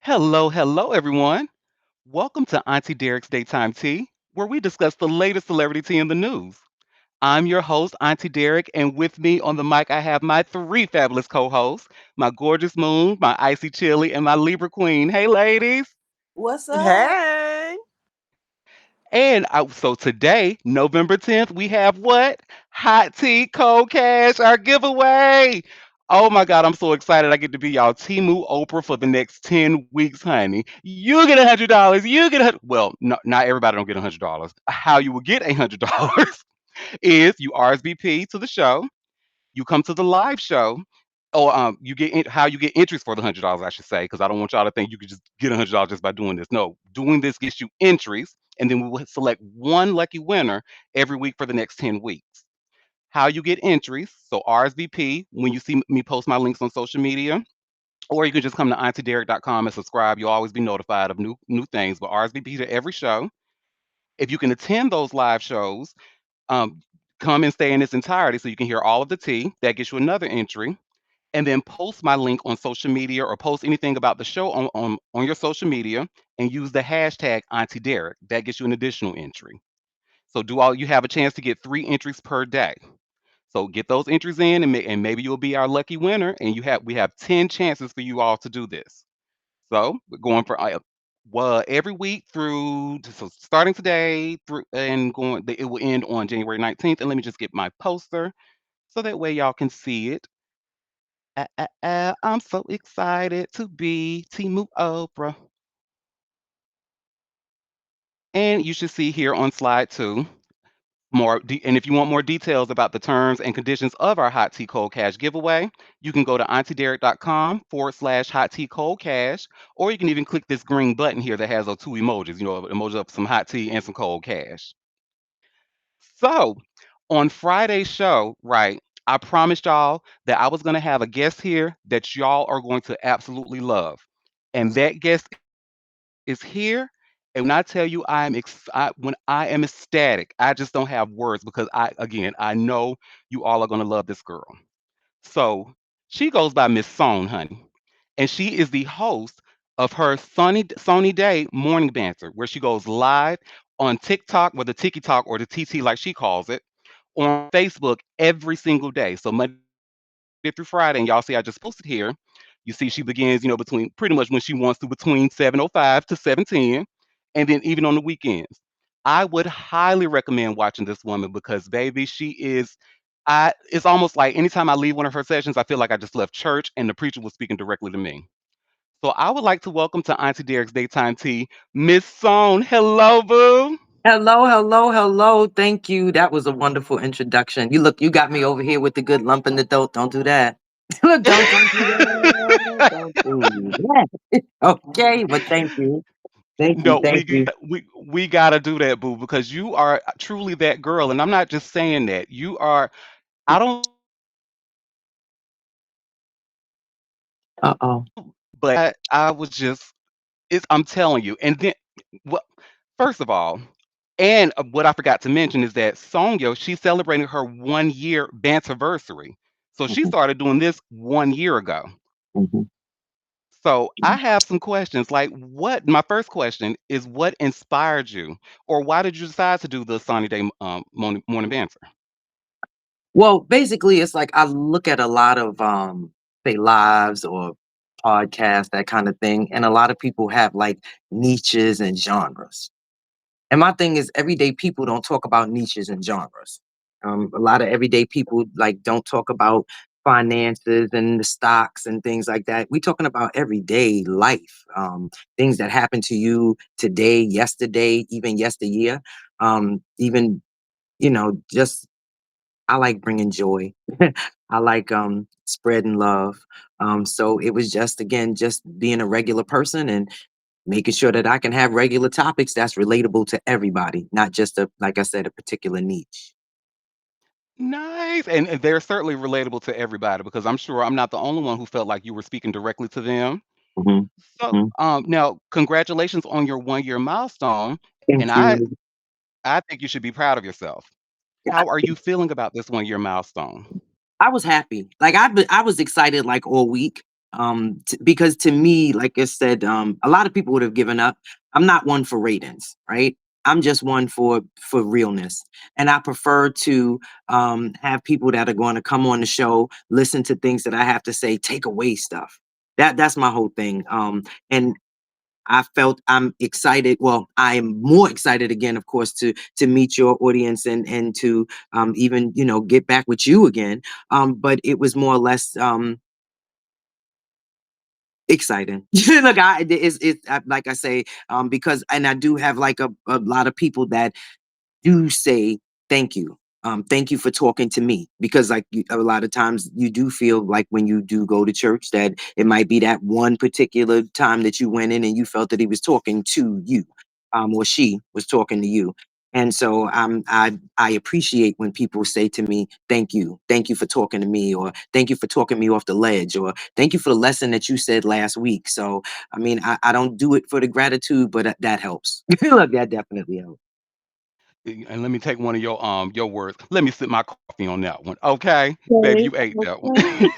Hello, hello, everyone. Welcome to Auntie Derek's Daytime Tea, where we discuss the latest celebrity tea in the news. I'm your host, Auntie Derek, and with me on the mic, I have my three fabulous co hosts my gorgeous moon, my icy chili, and my Libra queen. Hey, ladies. What's up? Hey. So today, November 10th, we have what? Hot Tea Cold Cash, our giveaway. Oh my God, I'm so excited. I get to be y'all Timu Oprah for the next 10 weeks, honey. You get $100. You get well, no, not everybody don't get $100. How you will get $100 is you RSVP to the show, you come to the live show, or how you get entries for the $100, I should say, because I don't want y'all to think you could just get $100 just by doing this. No, doing this gets you entries, and then we will select one lucky winner every week for the next 10 weeks. How you get entries? So RSVP when you see me post my links on social media, or you can just come to auntiederek.com and subscribe. You'll always be notified of new things. But RSVP to every show. If you can attend those live shows, um, come and stay in its entirety so you can hear all of the tea. That gets you another entry, and then post my link on social media or post anything about the show on your social media and use the hashtag Auntie Derek. That gets you an additional entry. So do all you have a chance to get 3 entries per day. So get those entries in and maybe you'll be our lucky winner and we have 10 chances for you all to do this. So we're going for well every week so starting today through and going it will end on January 19th. And let me just get my poster so that way y'all can see it. I'm so excited to be Timu Oprah. And you should see here on slide 2 and if you want more details about the terms and conditions of our Hot Tea Cold Cash giveaway, you can go to auntiederek.com/, hot tea cold cash, or you can even click this green button here that has those two emojis, emoji of some hot tea and some cold cash. So on Friday's show, right, I promised y'all that I was going to have a guest here that y'all are going to absolutely love. And that guest is here. And when I tell you when I am ecstatic, I just don't have words because I know you all are going to love this girl. So she goes by Miss Sone, honey. And she is the host of her Sony Day morning banter, where she goes live on TikTok, or the Tiki Talk, or the TT like she calls it, on Facebook every single day. So Monday through Friday, and y'all see I just posted here. You see she begins, between pretty much when she wants to, between 7:05 to 7:10, and then even on the weekends. I would highly recommend watching this woman because baby, she is it's almost like anytime I leave one of her sessions, I feel like I just left church and the preacher was speaking directly to me. So I would like to welcome to Auntie Derek's Daytime Tea, Miss Sone. Hello, boo. Hello, hello, hello. Thank you. That was a wonderful introduction. You got me over here with the good lump in the throat. Don't do that. Look, don't do that. Don't do that. Okay, but thank you. Thank you. No, Thank you. we gotta do that, boo, because you are truly that girl, and I'm not just saying that. You are. I don't think you know this about me, Uh-oh. but I was just. I'm telling you, and then well, first of all, and what I forgot to mention is that Songyo, she's celebrating her 1 year banterversary. So she Mhm, started doing this 1 year ago. mhm. So I have some questions. Like, my first question is, what inspired you, or why did you decide to do the Sunny Day morning banter? Well, basically, it's like I look at a lot of say lives or podcasts, that kind of thing, and a lot of people have like niches and genres. And my thing is, everyday people don't talk about niches and genres. A lot of everyday people like don't talk about finances and the stocks and things like that. We're talking about everyday life, things that happen to you today, yesterday, even yesteryear. Even just I like bringing joy. I like spreading love. So it was just again just being a regular person and making sure that I can have regular topics that's relatable to everybody, not just like I said, a particular niche. Nice, and they're certainly relatable to everybody because I'm sure I'm not the only one who felt like you were speaking directly to them. Hmm. So, Hmm. now, congratulations on your 1 year milestone, and Thank you. I think you should be proud of yourself. How are you feeling about this 1 year milestone? I was happy. Like I was excited like all week. Because to me, like I said, a lot of people would have given up. I'm not one for ratings, right? I'm just one for realness, and I prefer to have people that are going to come on the show, listen to things that I have to say, take away stuff. That's my whole thing. And I felt I'm excited. Well, I'm more excited again, of course, to meet your audience and to even get back with you again. But it was more or less exciting. Look, like I say, because and I do have like a lot of people that do say thank you. Thank you for talking to me because, like, a lot of times you do feel like when you do go to church that it might be that one particular time that you went in and you felt that he was talking to you, or she was talking to you. And so I appreciate when people say to me, thank you for talking to me, or thank you for talking me off the ledge, or thank you for the lesson that you said last week. So I mean, I don't do it for the gratitude, but that helps. Look, that definitely helps. And let me take one of your words. Let me sip my coffee on that one. Okay, baby, Okay, you ate that one. okay.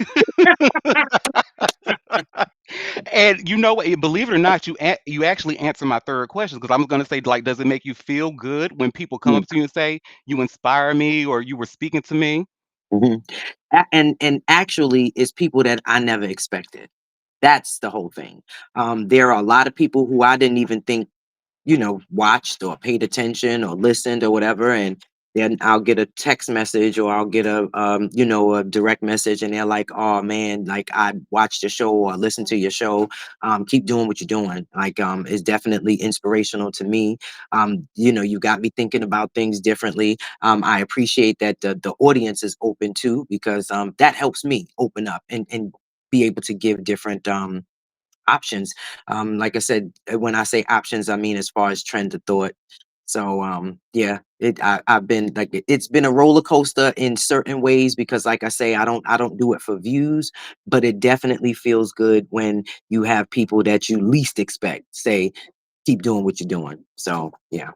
And you know what? Believe it or not, you actually answered my third question because I'm going to say, like, does it make you feel good when people come Mm, up to you and say you inspire me or you were speaking to me? mhm. And actually, it's people that I never expected. That's the whole thing. There are a lot of people who I didn't even think watched or paid attention or listened or whatever. And then I'll get a text message or I'll get a direct message and they're like, oh man, like I watched your show or listened to your show. Keep doing what you're doing. Like, it's definitely inspirational to me. You got me thinking about things differently. I appreciate that the audience is open too, because that helps me open up and be able to give different options. Like I said, when I say options, I mean as far as trend of thought. So yeah, I've been like it's been a roller coaster in certain ways because like I say, I don't do it for views, but it definitely feels good when you have people that you least expect say keep doing what you're doing. So yeah,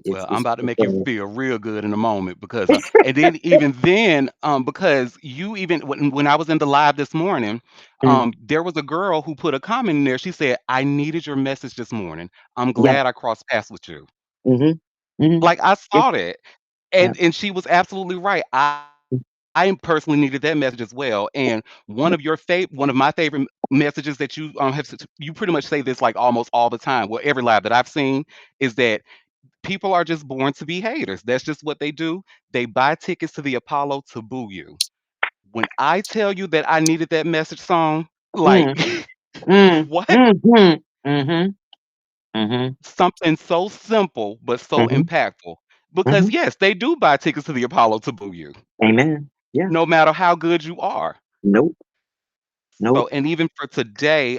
Well, I'm it's about to make you fulfilling. feel real good in a moment because, and then even then, because you even when I was in the live this morning, Mm, there was a girl who put a comment in there. She said, "I needed your message this morning. I'm yeah. glad I crossed paths with you." Mm-hmm. Mm-hmm. Like I Yeah. saw that, Yeah. and she was absolutely right. I personally needed that message as well. And one of my favorite messages that you you pretty much say this like almost all the time. Well, every live that I've seen is that people are just born to be haters. That's just what they do. They buy tickets to the Apollo to boo you. When I tell you that I needed that message song, like Mm, mm, what? mm-hmm. Mm-hmm. Mm-hmm. Something so simple but so Mm-hmm. impactful. Because Mm-hmm. yes, they do buy tickets to the Apollo to boo you, Amen. Yeah. no matter how good you are. Nope. So, Nope. and even for today,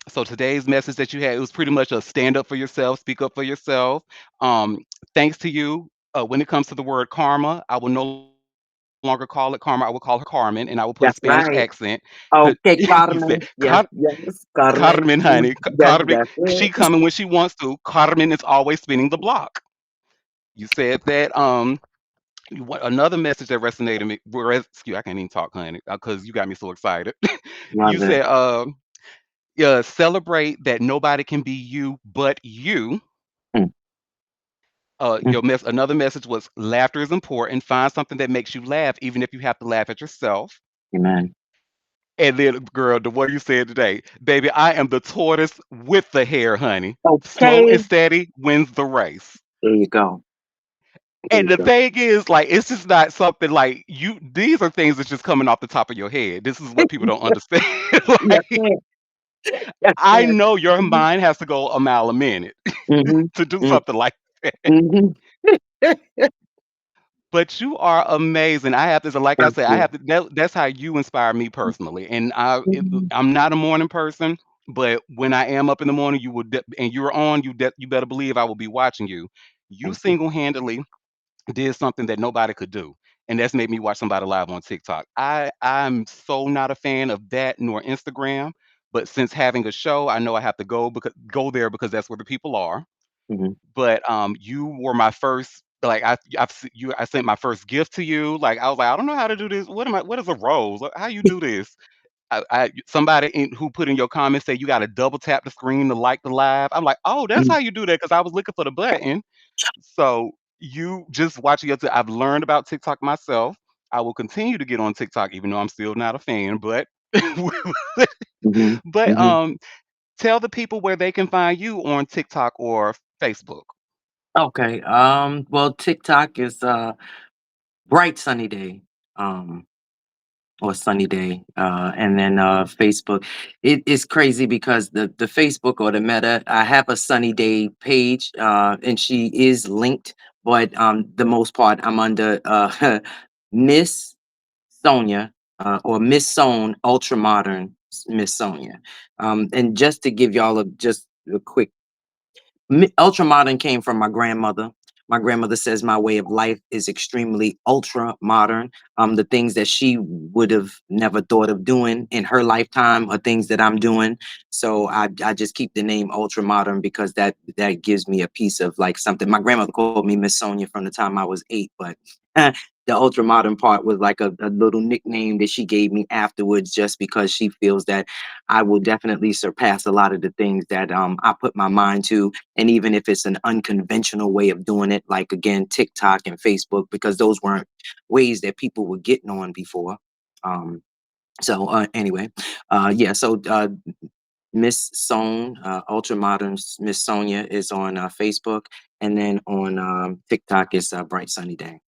so today's message that you had, it was pretty much a stand up for yourself, speak up for yourself. Um, Thanks to you, when it comes to the word karma, I will no longer call it karma. I will call her Carmen, and I will put a Spanish accent. That's right. 'Cause you said Carmen. Yes, yes, Carmen, Carmen. honey, Yes, Carmen. that's She it. coming when she wants to. Carmen is always spinning the block. You said that. Another message that resonated me. Excuse, I can't even talk, honey, because you got me so excited. You Love it. said, yeah, celebrate that nobody can be you but you. Mm, mm, Another message was laughter is important. Find something that makes you laugh, even if you have to laugh at yourself. amen. And then, girl, the one you said today, baby, I am the tortoise with the hair, honey. Slow Okay. and steady wins the race. There you go. There And you the go. thing is, like, it's just not something like you. These are things that's just coming off the top of your head. This is what people don't understand. Yes, Like, ma'am. Yes, I ma'am. know your Mm-hmm. mind has to go a mile a minute Mm-hmm. to do Mm, something like that. mm-hmm. But you are amazing. I have to, like I Thank said, I you. have to. That's how you inspire me personally. And Mhm. I'm not a morning person, but when I am up in the morning, and you're on. You better believe I will be watching you. You Thank you. single handedly did something that nobody could do, and that's made me watch somebody live on TikTok. I'm so not a fan of that nor Instagram, but since having a show, I know I have to go there because that's where the people are. Mm-hmm. But you were my first. Like I sent my first gift to you. Like I was like, I don't know how to do this. What is a rose? How you do this? somebody who put in your comments say you got to double tap the screen to like the live. I'm like, oh, that's Mhm, how you do that because I was looking for the button. So you just watching your. I've learned about TikTok myself. I will continue to get on TikTok, even though I'm still not a fan. But mhm, but mhm. tell the people where they can find you on TikTok or Facebook. Okay. Well, TikTok is bright sunny day. Um, or sunny day, and then Facebook. It is crazy because the Facebook or the Meta, I have a sunny day page, and she is linked, but the most part I'm under Miss Sonia, or Miss Sown Ultra Modern Miss Sonia. And just to give y'all just a quick ultra modern came from my grandmother. My grandmother says my way of life is extremely ultra modern. The things that she would have never thought of doing in her lifetime are things that I'm doing. So I just keep the name ultra modern because that gives me a piece of like something. My grandmother called me Miss Sonia from the time I was 8, but the ultra modern part was like a little nickname that she gave me afterwards, just because she feels that I will definitely surpass a lot of the things that I put my mind to, and even if it's an unconventional way of doing it, like again TikTok and Facebook, because those weren't ways that people were getting on before. um anyway, yeah, so Miss Sown, ultra modern Miss Sonia is on Facebook, and then on TikTok is Bright Sunny Day.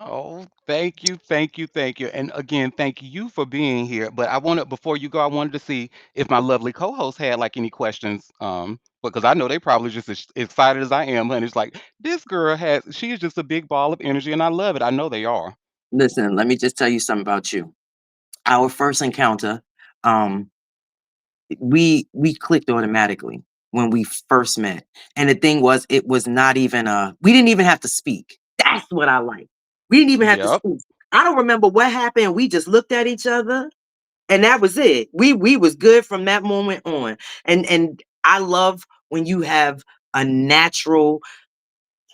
Oh, thank you, thank you, thank you. And again, thank you for being here. But I wanted before you go, I wanted to see if my lovely co-host had like any questions. Because I know they probably just as excited as I am. And it's like this girl has, she is just a big ball of energy, and I love it. I know they are. Listen, let me just tell you something about you. Our first encounter, um we clicked automatically when we first met. And the thing was, it was not even we didn't even have to speak. That's what I like. We didn't even have to Yep. speak. I don't remember what happened. We just looked at each other, and that was it. We was good from that moment on. And I love when you have a natural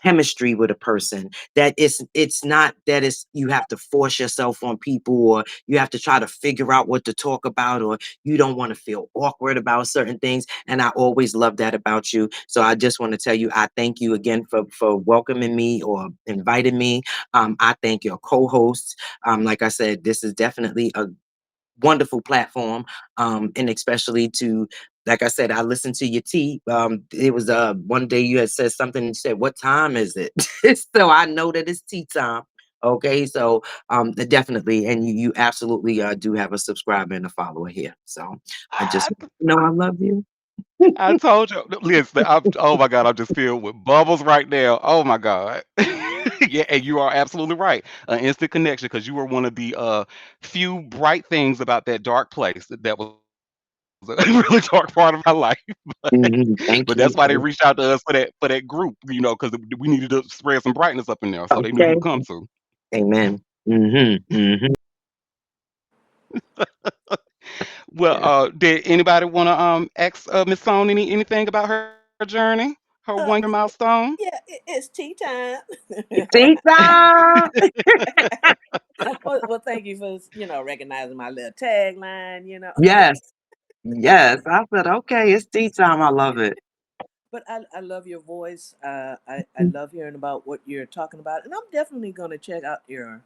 chemistry with a person, that it's not that it's you have to force yourself on people, or you have to try to figure out what to talk about, or you don't want to feel awkward about certain things. And I always love that about you. So I just want to tell you, I thank you again for welcoming me or inviting me. I thank your co-hosts. Like I said, this is definitely a wonderful platform, and especially to, like I said, I listened to your tea. It was one day you had said something and said, "What time is it?" So I know that it's tea time. Okay, so definitely, and you absolutely do have a subscriber and a follower here. So I just know I love you. I told you. Listen, oh my God, I'm just filled with bubbles right now. Oh my God. Yeah, and you are absolutely right. An instant connection because you were one of the few bright things about that dark place. That was a really dark part of my life. Mhm. But Thank that's why you. they reached out to us for that group, because we needed to spread some brightness up in there, so they knew who Okay. to come to. Amen. Hmm. Well, Yeah. did anybody want to ask Miss Song anything about her journey, her 1 year milestone? Yeah, it's tea time. Tea time. Well, thank you for recognizing my little tagline. Yes. Yes. I said, okay, it's tea time. I love it. But I love your voice. I love hearing about what you're talking about, and I'm definitely gonna check out your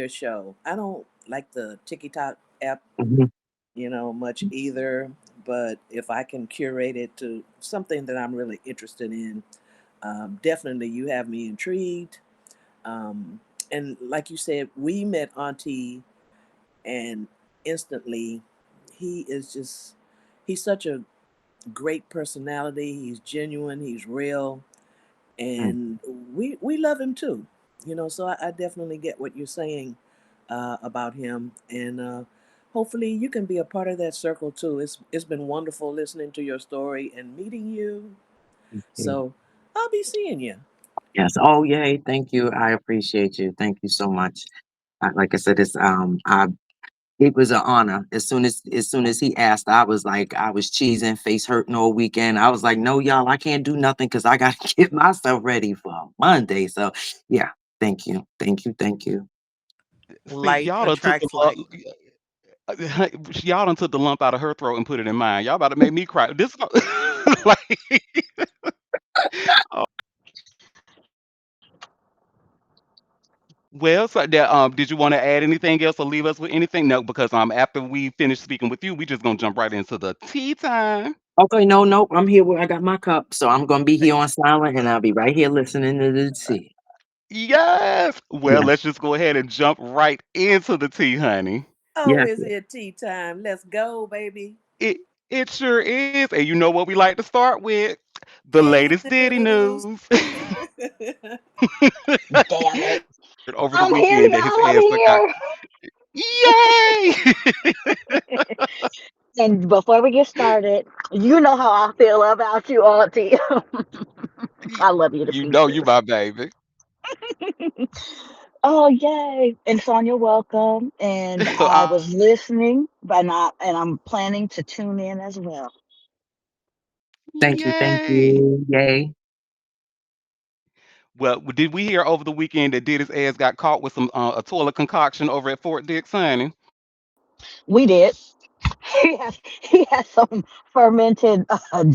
show. I don't like the TikTok app, Mhm. much either. But if I can curate it to something that I'm really interested in, definitely you have me intrigued. Um, and like you said, we met Auntie, and instantly, he is just, he's such a great personality. He's genuine, he's real, Mm. and we love him too. So I definitely get what you're saying about him, and hopefully you can be a part of that circle too. It's been wonderful listening to your story and meeting you. Yeah. So I'll be seeing you. Yes. Oh, yay. Thank you. I appreciate you. Thank you so much. Like I said, it was an honor. As soon as he asked, I was like, I was cheesing, face hurting all weekend. I was like, no, y'all, I can't do nothing because I got to get myself ready for Monday. So, yeah, thank you. Thank you. Thank you. See, Like y'all done took them attracts like. Y'all done took the lump out of her throat and put it in mine. Y'all about to make me cry. This like, oh, well, so that, did you want to add anything else or leave us with anything? No, because after we finish speaking with you, we just gonna jump right into the tea time. Okay, no, nope. I'm here where I got my cup, so I'm gonna be here on silent, and I'll be right here listening to the tea. Yes. Well, Yeah, let's just go ahead and jump right into the tea, honey. Oh, yes, is yes. it tea time? Let's go, baby. It it sure is. And you know what we like to start with? The Diddy latest Diddy news. news. Damn it. Over the I'm here, weekend y'all. that his I'm ass got here. yay. And before we get started, you know how I feel about you, Auntie. I love you to You know you pieces. my baby. Oh, yay. And Sonia, welcome. And So I was listening, but not, and I'm planning to tune in as well. Thank you, thank yay. you. Yay. Well, did we hear over the weekend that Diddy's ass got caught with some a toilet concoction over at Fort Dix, honey? We did. He has some fermented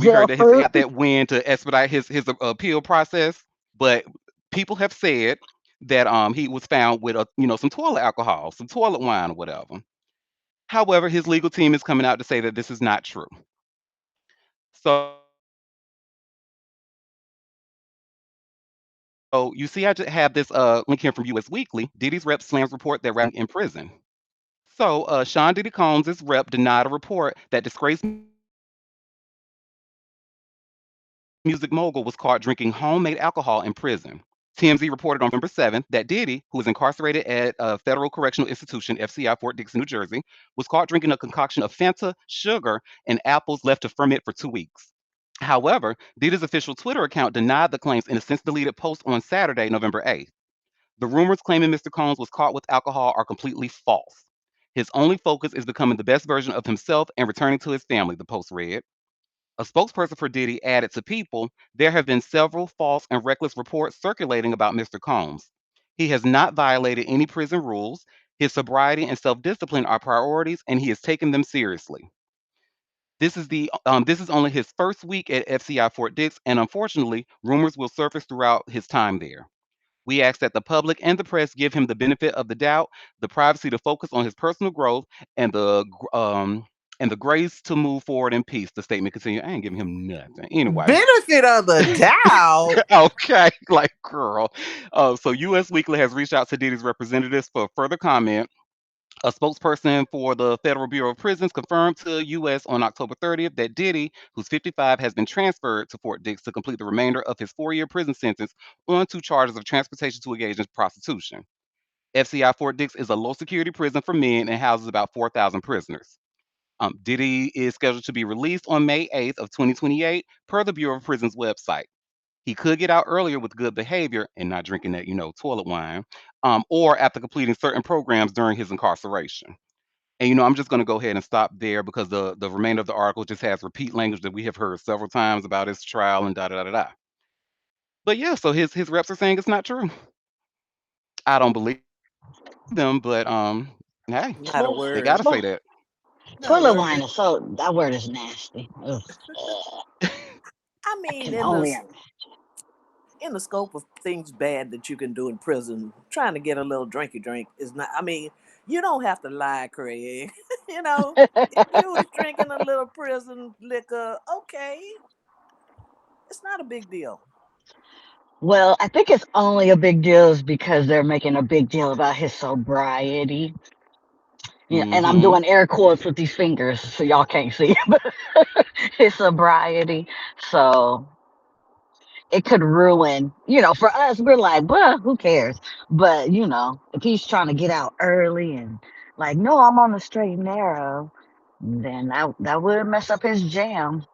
We heard gel that his fruit. got that win to expedite his appeal process, but people have said that he was found with some toilet alcohol, some toilet wine or whatever. However, his legal team is coming out to say that this is not true. So you see, I just have this link here from U.S. Weekly. Diddy's rep slams report that rappers are dying in prison. So Sean Diddy Combs' rep denied a report that disgraced music mogul was caught drinking home-made alcohol in prison. TMZ reported on November 7th that Diddy, who is incarcerated at Federal Correctional Institution (FCI) Fort Dix in New Jersey, was caught drinking a concoction of Fanta, sugar, and apples left to ferment for 2 weeks. However, Diddy's official Twitter account denied the claims in a since deleted post on Saturday, November 8th. The rumors claiming Mr. Combs was caught with alcohol are completely false. His only focus is becoming the best version of himself and returning to his family, the post read. A spokesperson for Diddy added to People, there have been several false and reckless reports circulating about Mr. Combs. He has not violated any prison rules. His sobriety and self discipline are priorities, and he has taken them seriously. This is this is only his first week at FCI Fort Dix, and unfortunately, rumors will surface throughout his time there. We ask that the public and the press give him the benefit of the doubt, the privacy to focus on his personal growth, and the grace to move forward in peace. The statement continued. I ain't giving him nothing. Anyway, Benefit of the doubt. okay, like girl. So U.S. Weekly has reached out to Diddy's representatives for further comment. A spokesperson for the Federal Bureau of Prisons confirmed to U.S. on October 30th that Diddy, who's 55, has been transferred to Fort Dix to complete the remainder of his 4-year prison sentence on 2 charges of transportation to engage in prostitution. FCI Fort Dix is a low security prison for men and houses about 4,000 prisoners. Diddy is scheduled to be released on May 8th of 2028 per the Bureau of Prisons website. He could get out earlier with good behavior and not drinking that, toilet wine, or after completing certain programs during his incarceration. And I'm just going to go ahead and stop there because the remainder of the article just has repeat language that we have heard several times about his trial and da da da da. Da. But yeah, so his reps are saying it's not true. I don't believe them, but hey, they Not a got to Toilet, say word. that. toilet, Not a toilet word. wine is so, that word is nasty. Ugh, I I mean, can only imagine. in the scope of things bad that you can do in prison, trying to get a little drinky drink is not. I mean, you don't have to lie, Craig. If you was drinking a little prison liquor, okay, it's not a big deal. Well, I think it's only a big deal is because they're making a big deal about his sobriety. Yeah, and I'm Mm-hmm. doing air quotes with these fingers, so y'all can't see, but his sobriety. So it could ruin, for us, we're like, well, who cares? But, if he's trying to get out early and like, no, I'm on the straight and narrow, then that would mess up his jam.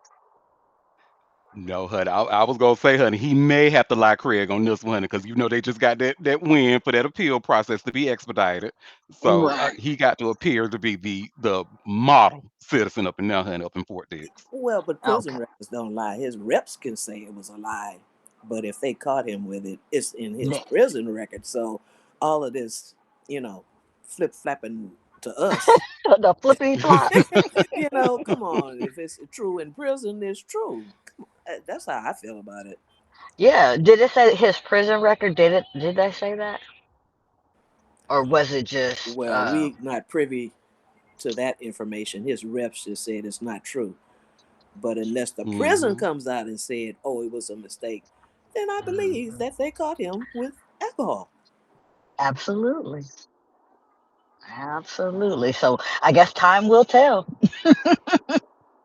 No, honey. I was gonna say, honey, he may have to lie Craig on this one, because they just got that win for that appeal process to be expedited. So Right. he got to appear to be the model citizen up in there, honey, up in Fort Dix. Well, but prison Okay. records don't lie. His reps can say it was a lie, but if they caught him with it, it's in his Yeah. prison record. So all of this, you know, flip flapping to us. The flippity flop. Come on. If it's true in prison, it's true. That's how I feel about it. Yeah. Did it say his prison record? Did they say that? Or was it just Well, we not privy to that information. His reps just said it's not true. But unless the prison Hmm. comes out and said, "Oh, it was a mistake," then I believe Mhm. that they caught him with alcohol. absolutely? Absolutely. So I guess time will tell.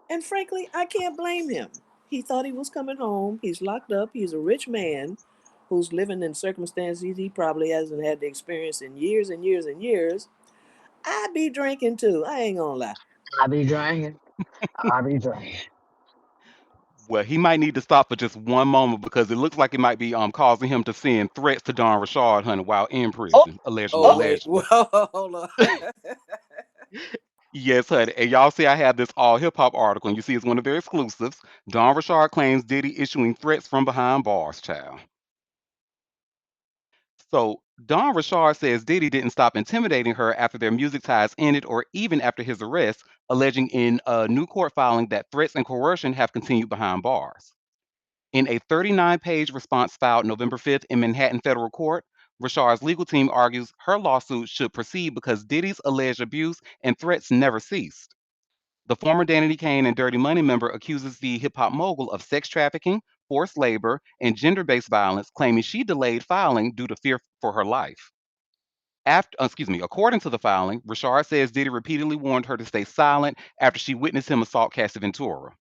And frankly, I can't blame him. He thought he was coming home. He's locked up. He's a rich man who's living in circumstances he probably hasn't had the experience in years and years and years. I'd be drinking too. I ain't gonna lie. I be drinking. I be drinking. Well, he might need to stop for just one moment because it looks like it might be causing him to send threats to Don Rashard, honey, while in Oh, prison, allegedly, Oh oh, wait, allegedly. whoa, hold on. Yes, honey. And y'all see I have this all hip hop article, and you see it's one of their exclusives. Don Rashard claims Diddy issuing threats from behind bars, child. So Don Rashard says Diddy didn't stop intimidating her after their music ties ended or even after his arrest, alleging in a new court filing that threats and coercion have continued behind bars. In a 39-page response filed November 5th in Manhattan federal court, Rashard's legal team argues her lawsuit should proceed because Diddy's alleged abuse and threats never ceased. The former Danity Kane and Dirty Money member accuses the hip hop mogul of sex trafficking, forced labor, and gender based violence, claiming she delayed filing due to fear for her life. According to the filing, Rashard says Diddy repeatedly warned her to stay silent after she witnessed him assault Cassie Ventura.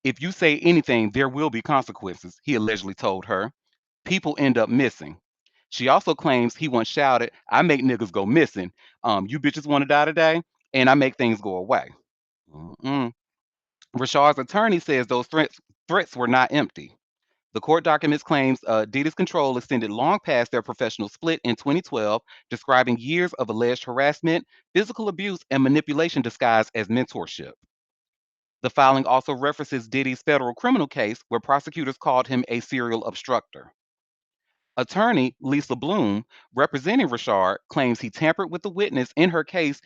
If you say anything, there will be consequences, he allegedly told her. People end up missing. She also claims he once shouted, I make niggas go missing. You bitches want to die today, and I make things go away. Mm-mm. Rashard's attorney says those threats were not empty. The court documents claims Diddy's control extended long past their professional split in 2012, describing years of alleged harassment, physical abuse, and manipulation disguised as mentorship. The filing also references Diddy's federal criminal case, where prosecutors called him a serial obstructor. Attorney Lisa Bloom, representing Rashard, claims he tampered with the witness in her case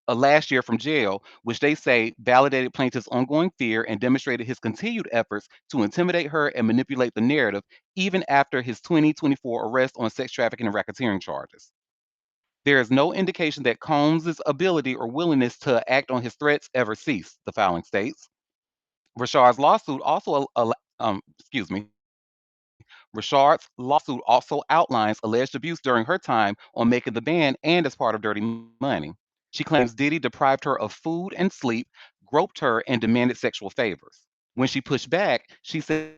last year from jail, which they say validated plaintiff's ongoing fear and demonstrated his continued efforts to intimidate her and manipulate the narrative, even after his 2024 arrest on sex trafficking and racketeering charges. There is no indication that Combs' ability or willingness to act on his threats ever ceased, the filing states. Rashard's lawsuit also, Rashard's lawsuit also outlines alleged abuse during her time on Making the Band and as part of Dirty Money. She claims Diddy deprived her of food and sleep, groped her, and demanded sexual favors. When she pushed back, she says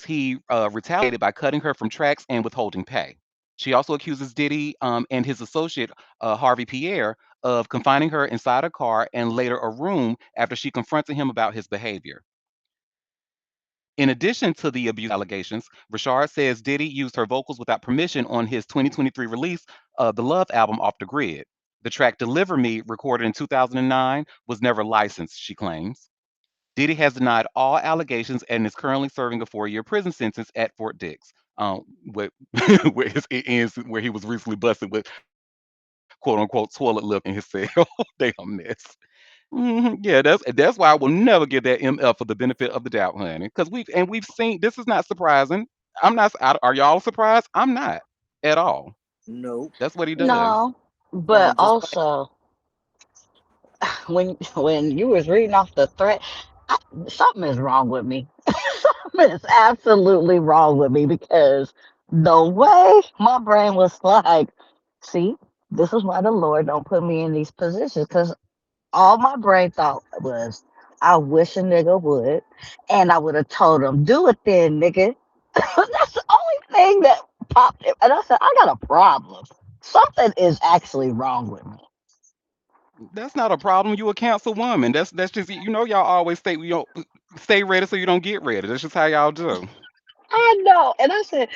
he retaliated by cutting her from tracks and withholding pay. She also accuses Diddy and his associate, Harvey Pierre, of confining her inside a car and later a room after she confronted him about his behavior. In addition to the abuse allegations, Rashard says Diddy used her vocals without permission on his 2023 release of the Love album Off the Grid. The track Deliver Me, recorded in 2009, was never licensed, she claims. Diddy has denied all allegations and is currently serving a 4-year prison sentence at Fort Dix, where, it ends where he was recently busted with "quote unquote" toilet lip in his cell. They a mess. Yeah, that's why I will never give that MF for the benefit of the doubt, honey. Because we've seen this is not surprising. I'm not. Are y'all surprised? I'm not at all. Nope. That's what he does. no. But Just like also, when you was reading off the threat, I, something is wrong with me. Something is absolutely wrong with me because the way my brain was like, see, this is why the Lord don't put me in these positions because all my brain thought was, I wish a nigga would, and I would have told him, do it then, nigga. That's the only thing that popped in. And I said, I got a problem. Something is actually wrong with me. That's not a problem. You a council woman. That's just y'all always say stay ready so you don't get ready. That's just how y'all do. I know. And I said,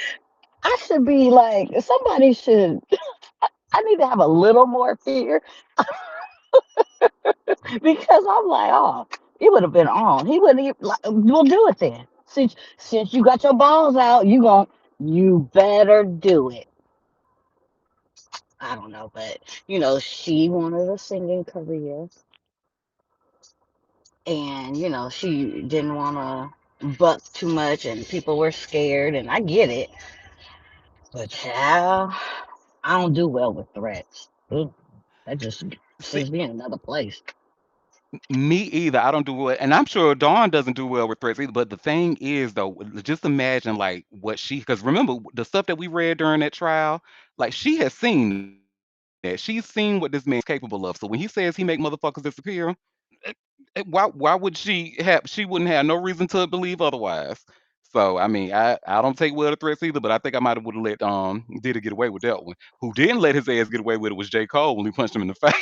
I should be like, somebody should, I need to have a little more fear because I'm like, oh, it would have been on. He wouldn't even, like, we'll do it then. Since you got your balls out, you better do it. I don't know, but she wanted a singing career, and she didn't want to buck too much, and people were scared, and I get it. But child, I don't do well with threats. Ooh, that just See, sends me in another place. me either. I don't do it, and I'm sure Dawn doesn't do well with threats either. But the thing is, though, just imagine like what she, because remember the stuff that we read during that trial, like she has seen that. She's seen what this man is capable of. So when he says he make motherfuckers disappear, why would she wouldn't have no reason to believe otherwise. So I mean, I don't take well to threats either, but I think I might have would have let Diddy get away with that one. Who didn't let his ass get away with it was J. Cole when he punched him in the face.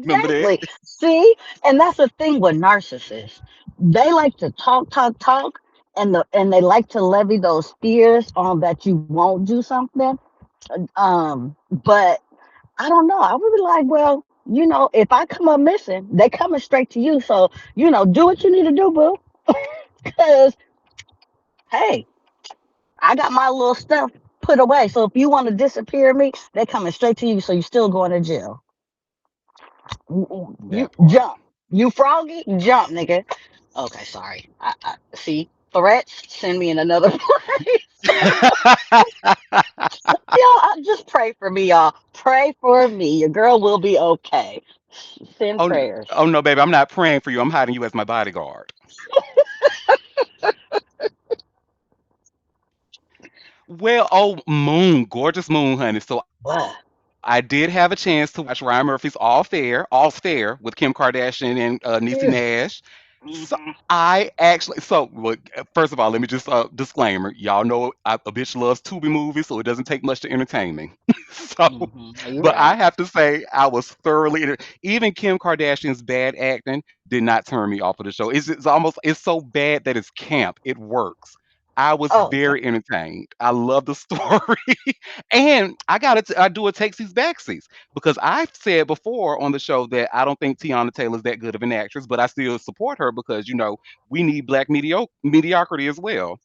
Remember that? Exactly. See, and that's the thing with narcissists. They like to talk, talk, talk, and they like to levy those fears on that you won't do something. But I don't know. I would be like, well, if I come up missing, they coming straight to you. So do what you need to do, boo. Because hey, I got my little stuff put away. So if you want to disappear me, they coming straight to you. So you still going to jail. You That part. jump. You froggy, jump, nigga. Okay, sorry. I see threats. Send me in another place. Just pray for me, y'all. Pray for me. Your girl will be okay. Send Oh, prayers. oh no, baby, I'm not praying for you. I'm hiding you as my bodyguard. Well, oh, Moon, gorgeous Moon, honey. So I did have a chance to watch Ryan Murphy's All's Fair with Kim Kardashian and Niecy Nash. So Mm-hmm. I actually, so look, first of all, let me just disclaimer. Y'all know a bitch loves Tubi movies, so it doesn't take much to entertain me. So, Mm-hmm. Are you but I right? have to say, I was thoroughly even Kim Kardashian's bad acting did not turn me off of the show. It's almost it's so bad that it's camp. It works. I was Oh yeah. very entertained. I love the story, and I do a takes these backsies because I've said before on the show that I don't think Tiana Taylor's that good of an actress, but I still support her because we need black mediocrity as well.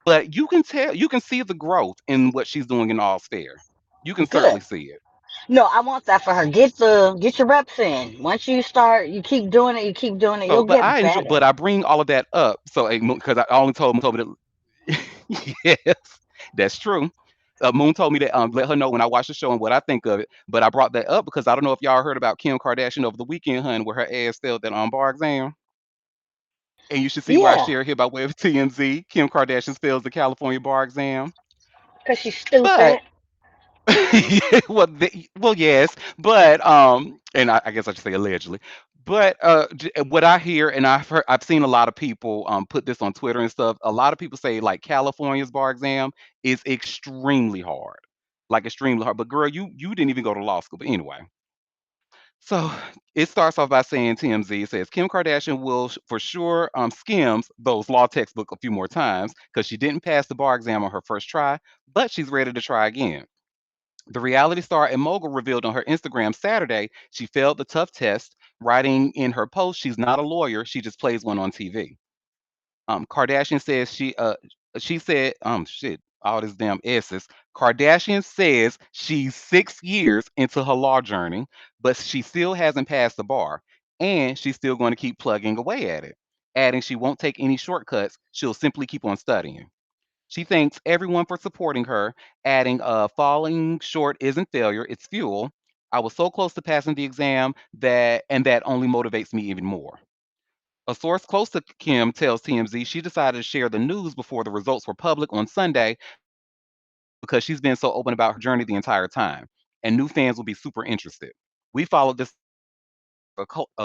But you can see the growth in what she's doing in All's Fair. You can Good. certainly see it. No, I want that for her. Get your reps in. Once you start, you keep doing it. You keep doing it. So, You'll but get I enjoy, but better. I bring all of that up. So, because I only told me that, yes, that's true. Moon told me that let her know when I watch the show and what I think of it. But I brought that up because I don't know if y'all heard about Kim Kardashian over the weekend, hun, where her ass failed that bar exam. And you should see where I Yeah, share here by way of TMZ. Kim Kardashian fails the California bar exam. because she's But stupid. well, yes, but and I guess I should say allegedly. But what I hear, and I've seen a lot of people put this on Twitter and stuff. A lot of people say like California's bar exam is extremely hard, like extremely hard. But girl, you didn't even go to law school. But anyway, so it starts off by saying TMZ says Kim Kardashian will for sure skims those law textbook a few more times because she didn't pass the bar exam on her first try, but she's ready to try again. The reality star and mogul revealed on her Instagram Saturday she failed the tough test, writing in her post she's not a lawyer, she just plays one on TV. Kardashian says she said shit all this damn S's. Kardashian says she's 6 years into her law journey, but she still hasn't passed the bar, and she's still going to keep plugging away at it. Adding she won't take any shortcuts, she'll simply keep on studying. She thanks everyone for supporting her, adding, falling short isn't failure, it's fuel. I was so close to passing the exam that only motivates me even more. A source close to Kim tells TMZ she decided to share the news before the results were public on Sunday because she's been so open about her journey the entire time, and new fans will be super interested. We followed this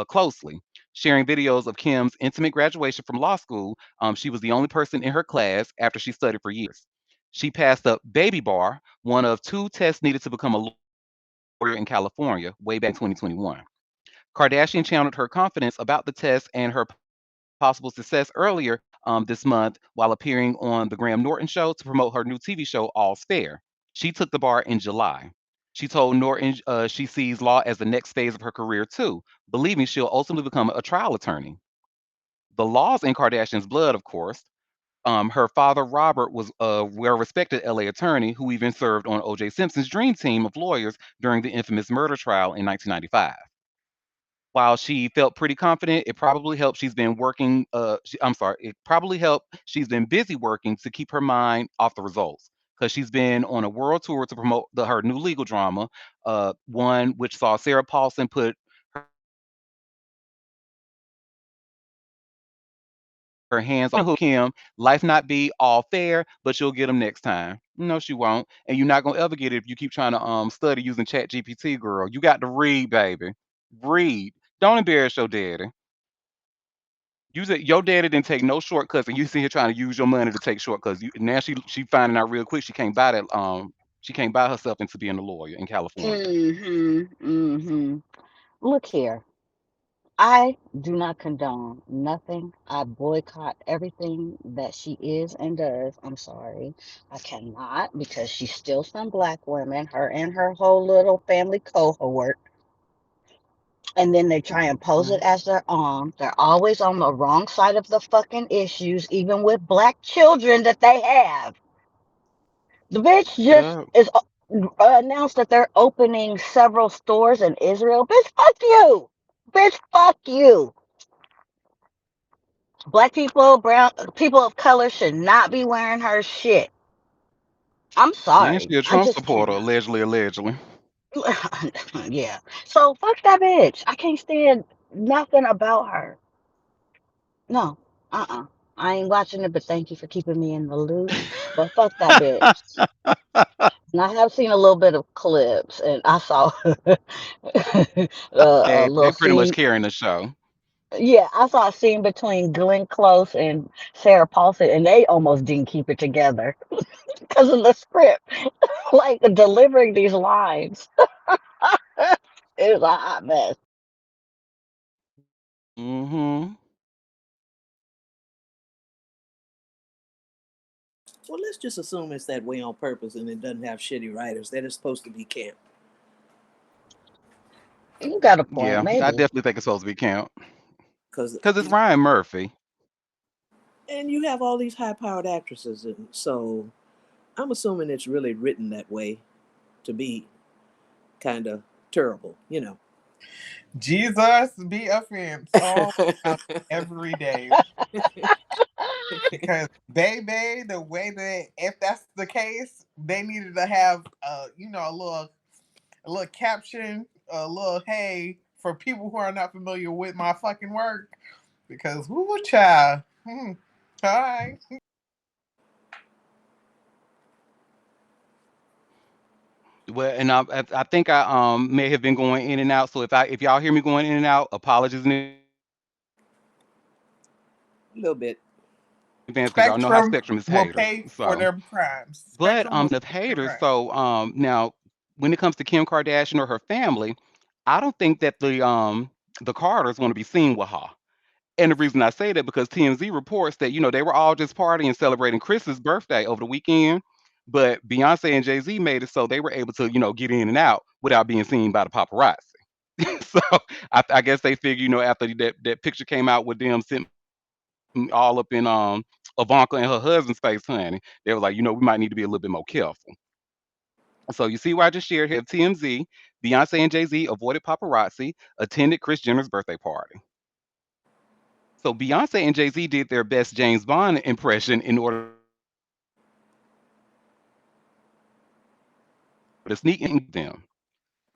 closely, sharing videos of Kim's intimate graduation from law school. She was the only person in her class after she studied for years. She passed the baby bar, one of two tests needed to become a lawyer in California, way back in 2021. Kardashian channeled her confidence about the test and her possible success earlier this month while appearing on the Graham Norton show to promote her new TV show, All's Fair. She took the bar in July. She told Norton she sees law as the next phase of her career too, believing she'll ultimately become a trial attorney. The law's in Kardashian's blood, of course. Her father, Robert, was a well respected LA attorney who even served on O.J. Simpson's dream team of lawyers during the infamous murder trial in 1995. While she felt pretty confident, it probably helped she's been working. I'm sorry, it probably helped she's been busy working to keep her mind off the results because she's been on a world tour to promote her new legal drama, one which saw Sarah Paulson put her hands on Kim. Life not be all fair, but you'll get them next time. No, she won't, and you're not gonna ever get it if you keep trying to study using Chat GPT, girl. You got to read, baby. Read. Don't embarrass your daddy. You said your daddy didn't take no shortcuts, and you sit here trying to use your money to take shortcuts. Now she finding out real quick she can't buy herself into being a lawyer in California. Mm-hmm. Look here. I do not condone nothing. I boycott everything that she is and does. I'm sorry. I cannot because she's still some black women, her and her whole little family cohort. And then they try and pose it Mhm. as their own. They're always on the wrong side of the fucking issues, even with black children that they have. The bitch just Yep. is announced that they're opening several stores in Israel. Bitch, fuck you. Bitch, fuck you. Black people, brown people of color should not be wearing her shit. I'm And sorry. she a I Trump just supporter, cannot. allegedly, allegedly. Yeah. So fuck that bitch. I can't stand nothing about her. No. Uh-uh. I ain't watching it, but thank you for keeping me in the loop. But fuck that bitch. And I have seen a little bit of clips, and I saw a little They're pretty much scene. carrying the show. Yeah, I saw a scene between Glenn Close and Sarah Paulson, and they almost didn't keep it together because of the script. Like delivering these lines, it was a hot mess. Hmm. Well, let's just assume it's that way on purpose and it doesn't have shitty writers. That is supposed to be camp. You got a point, Yeah, I maybe. definitely think it's supposed to be count Because because it's Ryan Murphy. and you have all these high-powered actresses, and so I'm assuming it's really written that way to be kind of terrible, you know. Jesus be offense all out every day. Because baby, the way that if that's the case, they needed to have a little caption, a little hey for people who are not familiar with my fucking work. Because who child? Hi. Well, and I think I may have been going in and out. So if y'all hear me going in and out, apologies in advance because y'all know how Spectrum is haters. So, A little bit. Spectrum will but pay for their crimes. speaking Spectrum of will pay for their haters, crimes. now when it comes to Kim Kardashian or her family, I don't think that the Carters want to be seen with her. And the reason I say that because TMZ reports that they were all just partying celebrating Chris's birthday over the weekend, but Beyonce and Jay Z made it so they were able to get in and out without being seen by the paparazzi. So I guess they figure after that picture came out with them sitting all up in Ivanka and her husband's face, honey, they was like we might need to be a little bit more careful. So you see where I just shared here TMZ, Beyonce and Jay Z avoided paparazzi, attended Chris Jenner's birthday party. So Beyonce and Jay-Z did their best James Bond impression in order to sneak in and get them.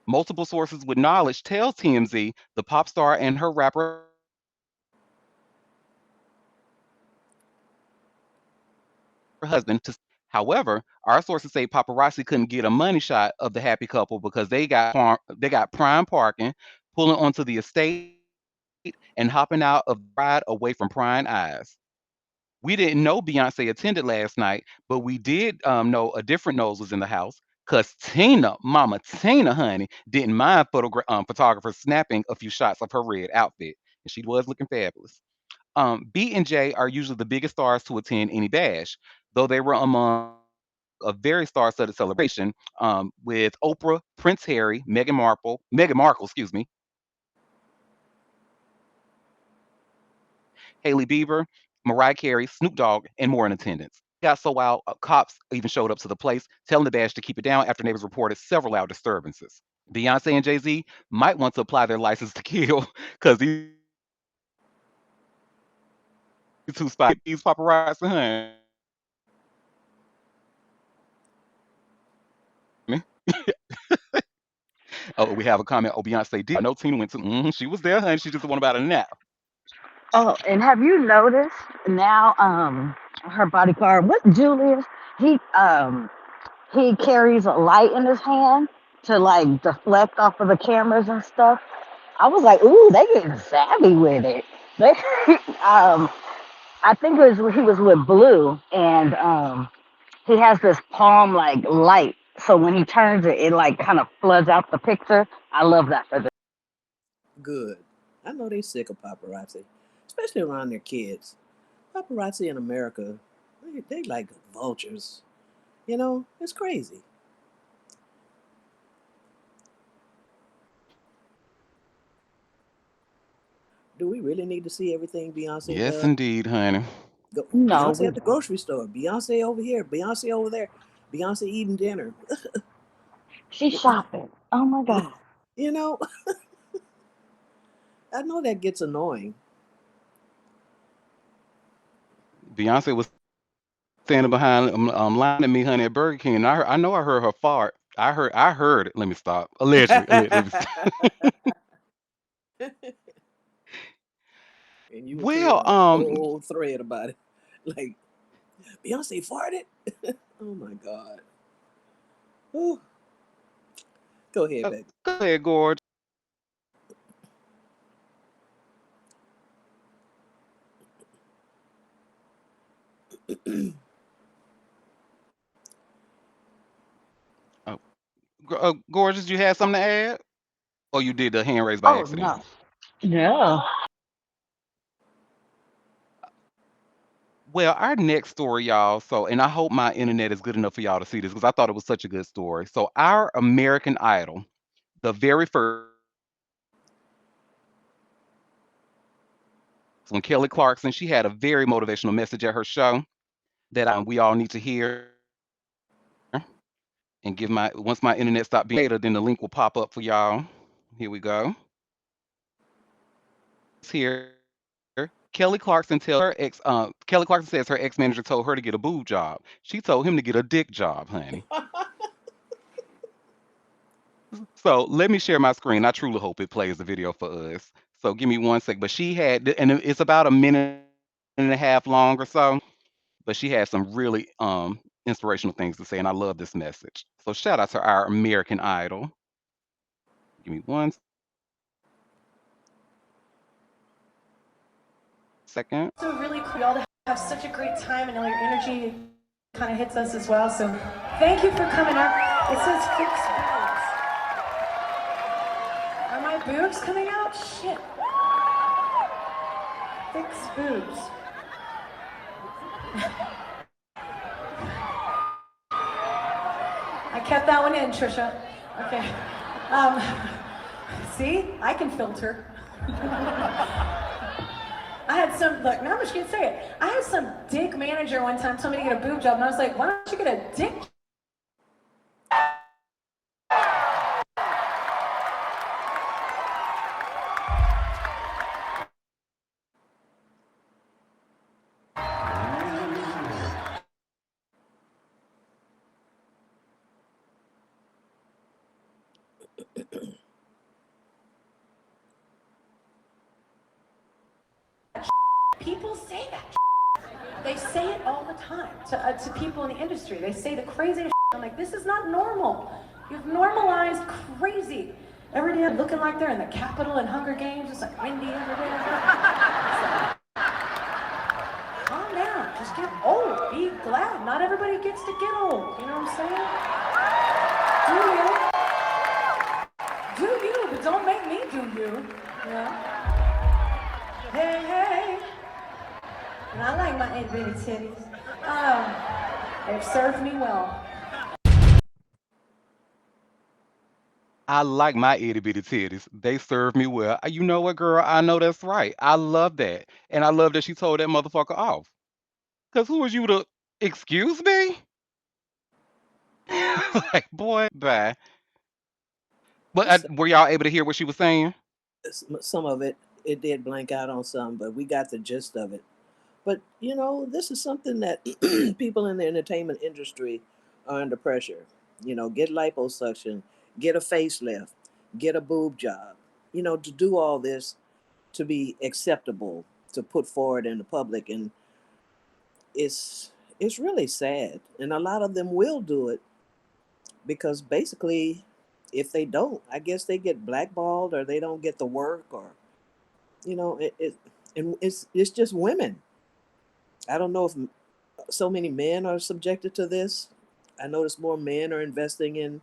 Multiple sources with knowledge tell TMZ the pop star and her rapper husband Chris Jenner are usually the biggest stars to attend any bash. Both of them are usually happy couples. However, our sources say paparazzi couldn't get a money shot of the happy couple because they got prime parking, pulling onto the estate, and hopping out of the ride away from prying eyes. We didn't know Beyonce attended last night, but we did know a different nose was in the house because Tina, Mama Tina, honey, didn't mind photographers snapping a few shots of her red outfit, and she was looking fabulous. B and J are usually the biggest stars to attend any bash, though they were among a very star-studded celebration with Oprah, Prince Harry, Meghan Markle, excuse me, Hailey Bieber, Mariah Carey, Snoop Dogg, and more in attendance. Got so wild, cops even showed up to the place, telling the Bash to keep it down after neighbors reported several loud disturbances. Beyonce and Jay Z might want to apply their license to kill because these two spots these paparazzi, honey. Oh, we have a comment. Oh, Beyonce did. I know Tina went to. She was there, honey. She just want about a nap. Oh, and have you noticed now? Her bodyguard, what Julius? He he carries a light in his hand to like deflect off of the cameras and stuff. I was like, ooh, they getting savvy with it. They, um, I think it was he was with Blue, and he has this palm like light. So when he turns it, it like kind of floods out the picture. I love that for them. Good. I know they sick of paparazzi, especially around their kids. Paparazzi in America, they like vultures. You know, it's crazy. Do we really need to see everything Beyonce Yes, does? indeed, honey. Go, No, Beyonce we at the don't. grocery store, Beyonce over here, Beyonce over there, Beyonce eating dinner. She's shopping. Oh my god. You know, I know that gets annoying. Beyonce was standing behind, lying at me, honey, at Burger King. And I know I heard her fart. I heard it. Let me stop. Allegedly. Let me stop. And you were Well, creating a whole thread about it. Like, Beyonce farted? Oh my God. Whew. Go ahead, baby. go ahead, Gorge. Oh, Gorgeous, you had something to add? Or you did the hand raise by Oh accident? no. No. Well, our next story, y'all. So, and I hope my internet is good enough for y'all to see this because I thought it was such a good story. So, our American Idol, the very first one, Kelly Clarkson, she had a very motivational message at her show that we all need to hear. And give my once my internet stop being data, then the link will pop up for y'all. Here we go. Here, Kelly Clarkson says her ex manager told her to get a boob job. She told him to get a dick job, honey. So let me share my screen. I truly hope it plays the video for us. So give me one sec. But she had, and it's about a minute and a half long or so. But she had some really inspirational things to say, and I love this message. So shout out to our American Idol. Give me one second. So really cool y'all to have such a great time and all your energy kind of hits us as well. So thank you for coming out. It says fix boobs. Are my boobs coming out? Shit. Fix boobs. I kept that one in, Trisha. Okay. Um, see, I can filter. I had some, look, now I'm just gonna say it. I had some dick manager one time tell me to get a boob job, and I was like, why don't you get a dick? People say that. They say it all the time to people in the industry. They say the craziest. I'm like, this is not normal. You've normalized crazy. Every day looking like they're in the Capitol and Hunger Games. It's like windy every day. Like, calm down. Just get old. Be glad. Not everybody gets to get old. You know what I'm saying? Do you? Do you, but don't make me do you. You know? Hey, hey. And I like my itty bitty titties. They've served me well. I like my itty bitty titties. They serve me well. You know what, girl? I know that's right. I love that. And I love that she told that motherfucker off. Because who was you to excuse me? Like, boy, bye. But S- were y'all able to hear what she was saying? some of it, it did blank out on some, but we got the gist of it. But this is something that people in the entertainment industry are under pressure. Get liposuction, get a facelift, get a boob job. To do all this to be acceptable to put forward in the public, and it's really sad. And a lot of them will do it because basically, if they don't, I guess they get blackballed or they don't get the work, or and it's just women. I don't know if so many men are subjected to this. I notice more men are investing in,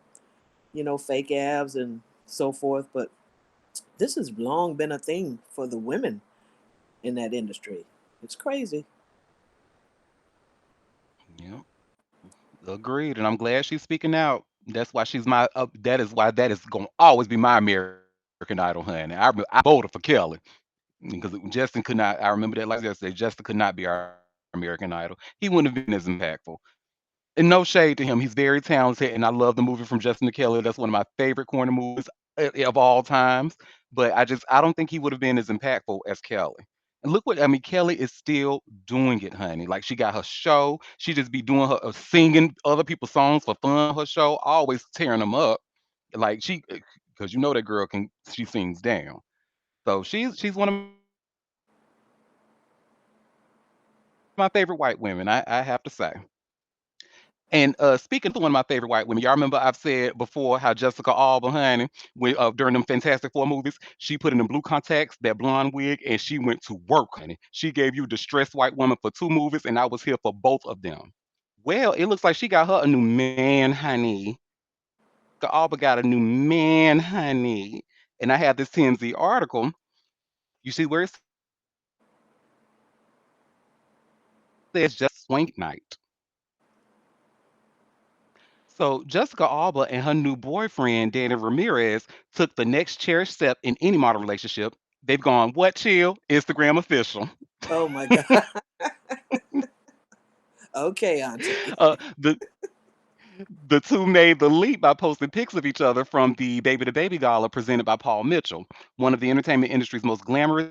fake abs and so forth, but this has long been a thing for the women in that industry. It's crazy. Yep. Agreed. And I'm glad she's speaking out. That's why she's my, that is why that is going to always be my American Idol, honey. I voted for Kelly because Justin could not, I remember that like yesterday, Justin could not be our American Idol. He wouldn't have been as impactful. And no shade to him. He's very talented, and I love the movie from Justin to Kelly. That's one of my favorite corner movies of all times. But I don't think he would have been as impactful as Kelly. And look what I mean. Kelly is still doing it, honey. Like she got her show. She just be doing her singing other people's songs for fun on her show, always tearing them up. Like because you know that girl can. She sings down. So she's one of my favorite white women. I have to say. And speaking of another one of my favorite white women, y'all remember I've said before how Jessica Alba, honey, during them Fantastic Four movies, she put in them blue contacts, that blonde wig, and she went to work, honey. She gave you Distressed White Woman for two movies, and I was here for both of them. Well, it looks like she got her a new man, honey. Jessica Alba got a new man, honey. And I have this TMZ article. You see where it says Jessica Alba and her new boyfriend swank night. So Jessica Alba and her new boyfriend Danny Ramirez took the next cherished step in any modern relationship. They've gone what chill? Instagram official. Oh my God. Okay, Auntie. The two made the leap by posting pics of each other from the Baby to Baby Gala presented by Paul Mitchell, one of the entertainment industry's most glamorous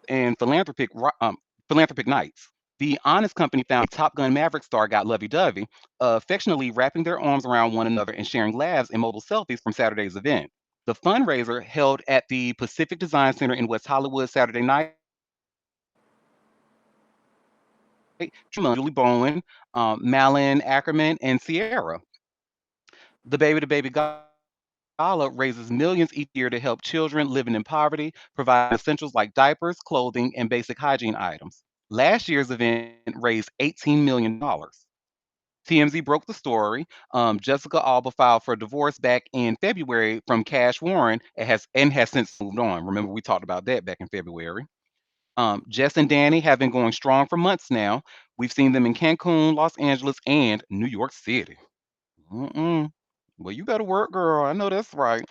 and philanthropic nights. The Honest Company found Top Gun Maverick star got lovey-dovey, affectionately wrapping their arms around one another and sharing laughs and mobile selfies from Saturday's event. The fundraiser, held at the Pacific Design Center in West Hollywood Saturday night, featured Julie Bowen, Malin Ackerman, and Sierra. The Baby to Baby Gala raises millions each year to help children living in poverty, providing essentials like diapers, clothing, and basic hygiene items. Last year's event raised $18 million. TMZ broke the story. Jessica Alba filed for divorce back in February from Cash Warren and has since moved on. Remember, we talked about that back in February. Jess and Danny have been going strong for months now. We've seen them in Cancun, Los Angeles, and New York City. Mm-mm. Well, you got to work, girl. I know that's right.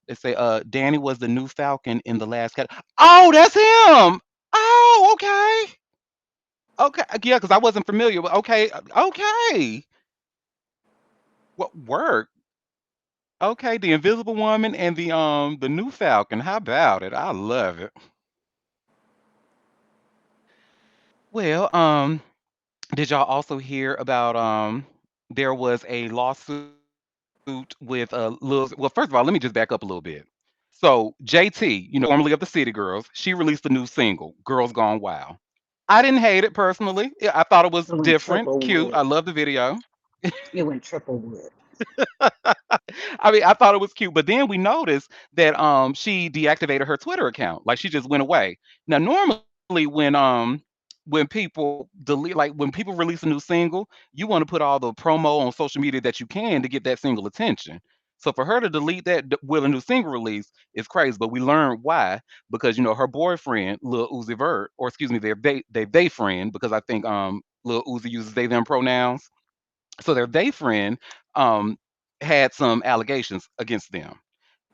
They say Danny was the new Falcon in the last cat. Oh, that's him. Oh, okay. Okay. Yeah, because I wasn't familiar. But okay. Okay. What work? Okay, the Invisible Woman and the new Falcon. How about it? I love it. Well, did y'all also hear about there was a lawsuit with Lil, well, first of all, let me just back up a little bit. So JT, formerly of the City Girls, she released a new single, Girls Gone Wild. I didn't hate it personally. I thought it was It went different, triple cute. wood. I love the video. It went triple wood. I mean, I thought it was cute, but then we noticed that she deactivated her Twitter account. Like she just went away. Now, normally when people delete, like when people release a new single, you want to put all the promo on social media that you can to get that single attention. So for her to delete that with a new single release is crazy. But we learned why, because her boyfriend Lil Uzi Vert, or excuse me, they friend, because I think Lil Uzi uses they them pronouns. So their they friend um, had some allegations against them,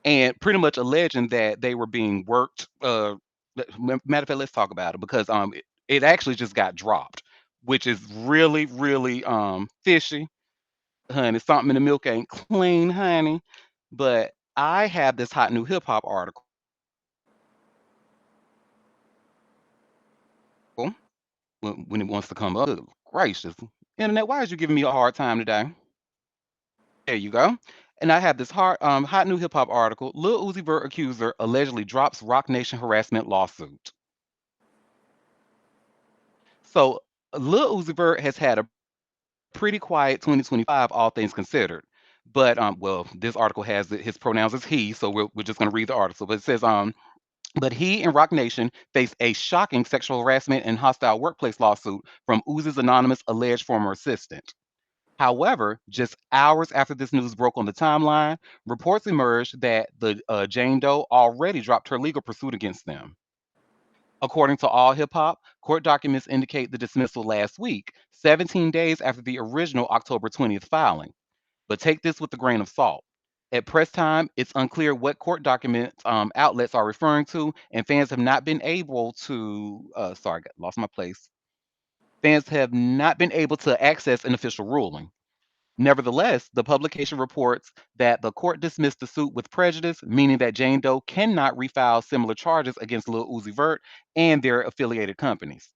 and pretty much alleging that they were being worked. Matter of fact, let's talk about it because it actually just got dropped, which is really really fishy, honey. Something in the milk ain't clean, honey. But I have this hot new hip hop article when it wants to come up. Good gracious, internet, why is you giving me a hard time today? There you go. And I have this hot new hip hop article. Lil Uzi Vert accuser allegedly drops Rock Nation harassment lawsuit. So Lil Uzi Vert has had a pretty quiet 2025, all things considered. But well, this article has his pronouns as he, so we're just going to read the article. But it says but he and Rock Nation face a shocking sexual harassment and hostile workplace lawsuit from Uzi's anonymous alleged former assistant. However, just hours after this news broke on the timeline, reports emerged that the Jane Doe already dropped her legal pursuit against them. According to All Hip Hop, court documents indicate the dismissal last week, 17 days after the original October 20th filing. But take this with a grain of salt. At press time, it's unclear what court documents outlets are referring to, and fans have not been able to. Sorry, lost my place. Fans have not been able to access an official ruling. Nevertheless, the publication reports that the court dismissed the suit with prejudice, meaning that Jane Doe cannot refile similar charges against Lil Uzi Vert and their affiliated companies.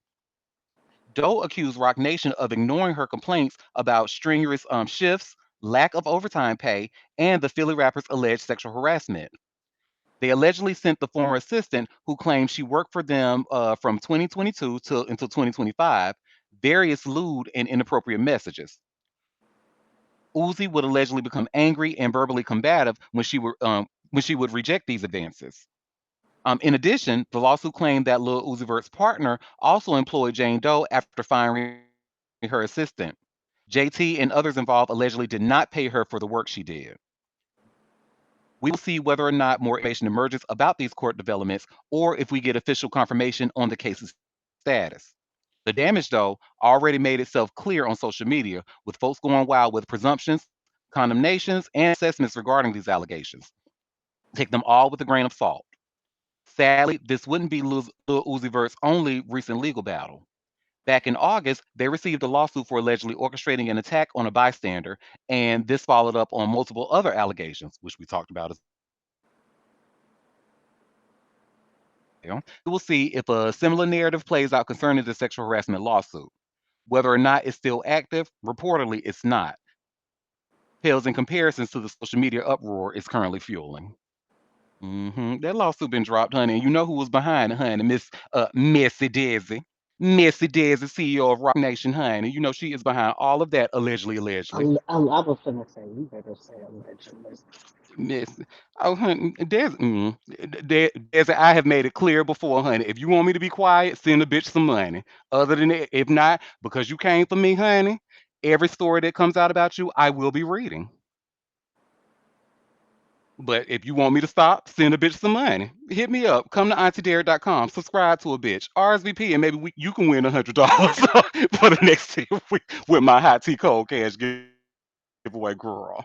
Doe accused Rock Nation of ignoring her complaints about strenuous shifts, lack of overtime pay, and the Philly rapper's alleged sexual harassment. They allegedly sent the former assistant, who claimed she worked for them from 2022 until 2025, various lewd and inappropriate messages. Uzi would allegedly become angry and verbally combative when she would reject these advances. In addition, the lawsuit claimed that Lil Uzi Vert's partner also employed Jane Doe after firing her assistant. JT and others involved allegedly did not pay her for the work she did. We will see whether or not more information emerges about these court developments or if we get official confirmation on the case's status. The damage, though, already made itself clear on social media, with folks going wild with presumptions, condemnations, and assessments regarding these allegations. Take them all with a grain of salt. Sadly, this wouldn't be Lil Uzi Vert's only recent legal battle. Back in August, they received a lawsuit for allegedly orchestrating an attack on a bystander, and this followed up on multiple other allegations, which we talked about as well. We will see if a similar narrative plays out concerning the sexual harassment lawsuit. Whether or not it's still active, reportedly it's not. Pales in comparisons to the social media uproar it's currently fueling. That lawsuit been dropped, honey, and you know who was behind it, honey? Miss Missy Dizzy. Missy Dizzy, CEO of Rock Nation, honey. You know she is behind all of that, allegedly, allegedly. I was gonna say you better say allegedly. Miss, oh, honey, Dizzy, I have made it clear before, honey. If you want me to be quiet, send a bitch some money. Other than that, if not, because you came for me, honey, every story that comes out about you, I will be reading. But if you want me to stop, send a bitch some money. Hit me up. Come to auntiedare.com. Subscribe to a bitch. RSVP, and maybe you can win $100 for the next 10 weeks with my hot tea cold cash giveaway, girl.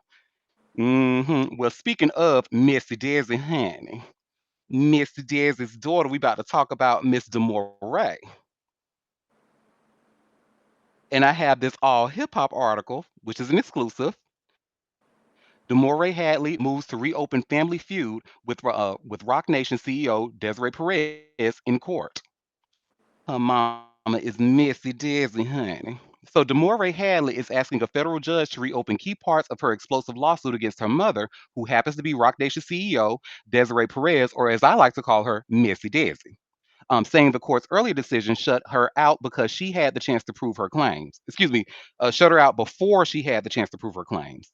Well, speaking of Missy Desi, honey, Missy Desi's daughter, we about to talk about Miss Demore. And I have this all hip hop article, which is an exclusive. Demore Hadley moves to reopen Family Feud with Rock Nation CEO Desiree Perez in court. Her mama is Missy Desi, honey. So Demore Hadley is asking a federal judge to reopen key parts of her explosive lawsuit against her mother, who happens to be Rock Nation CEO Desiree Perez, or as I like to call her, Missy Desi. Saying the court's earlier decision shut her out because she had the chance to prove her claims. Excuse me, shut her out before she had the chance to prove her claims.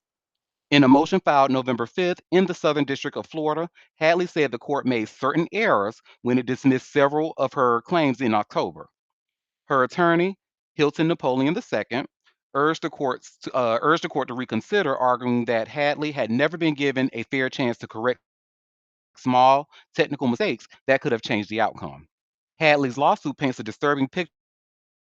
In a motion filed November 5th in the Southern District of Florida, Hadley said the court made certain errors when it dismissed several of her claims in October. Her attorney, Hilton Napoleon II, urged the court to reconsider, arguing that Hadley had never been given a fair chance to correct small technical mistakes that could have changed the outcome. Hadley's lawsuit paints a disturbing picture of Rock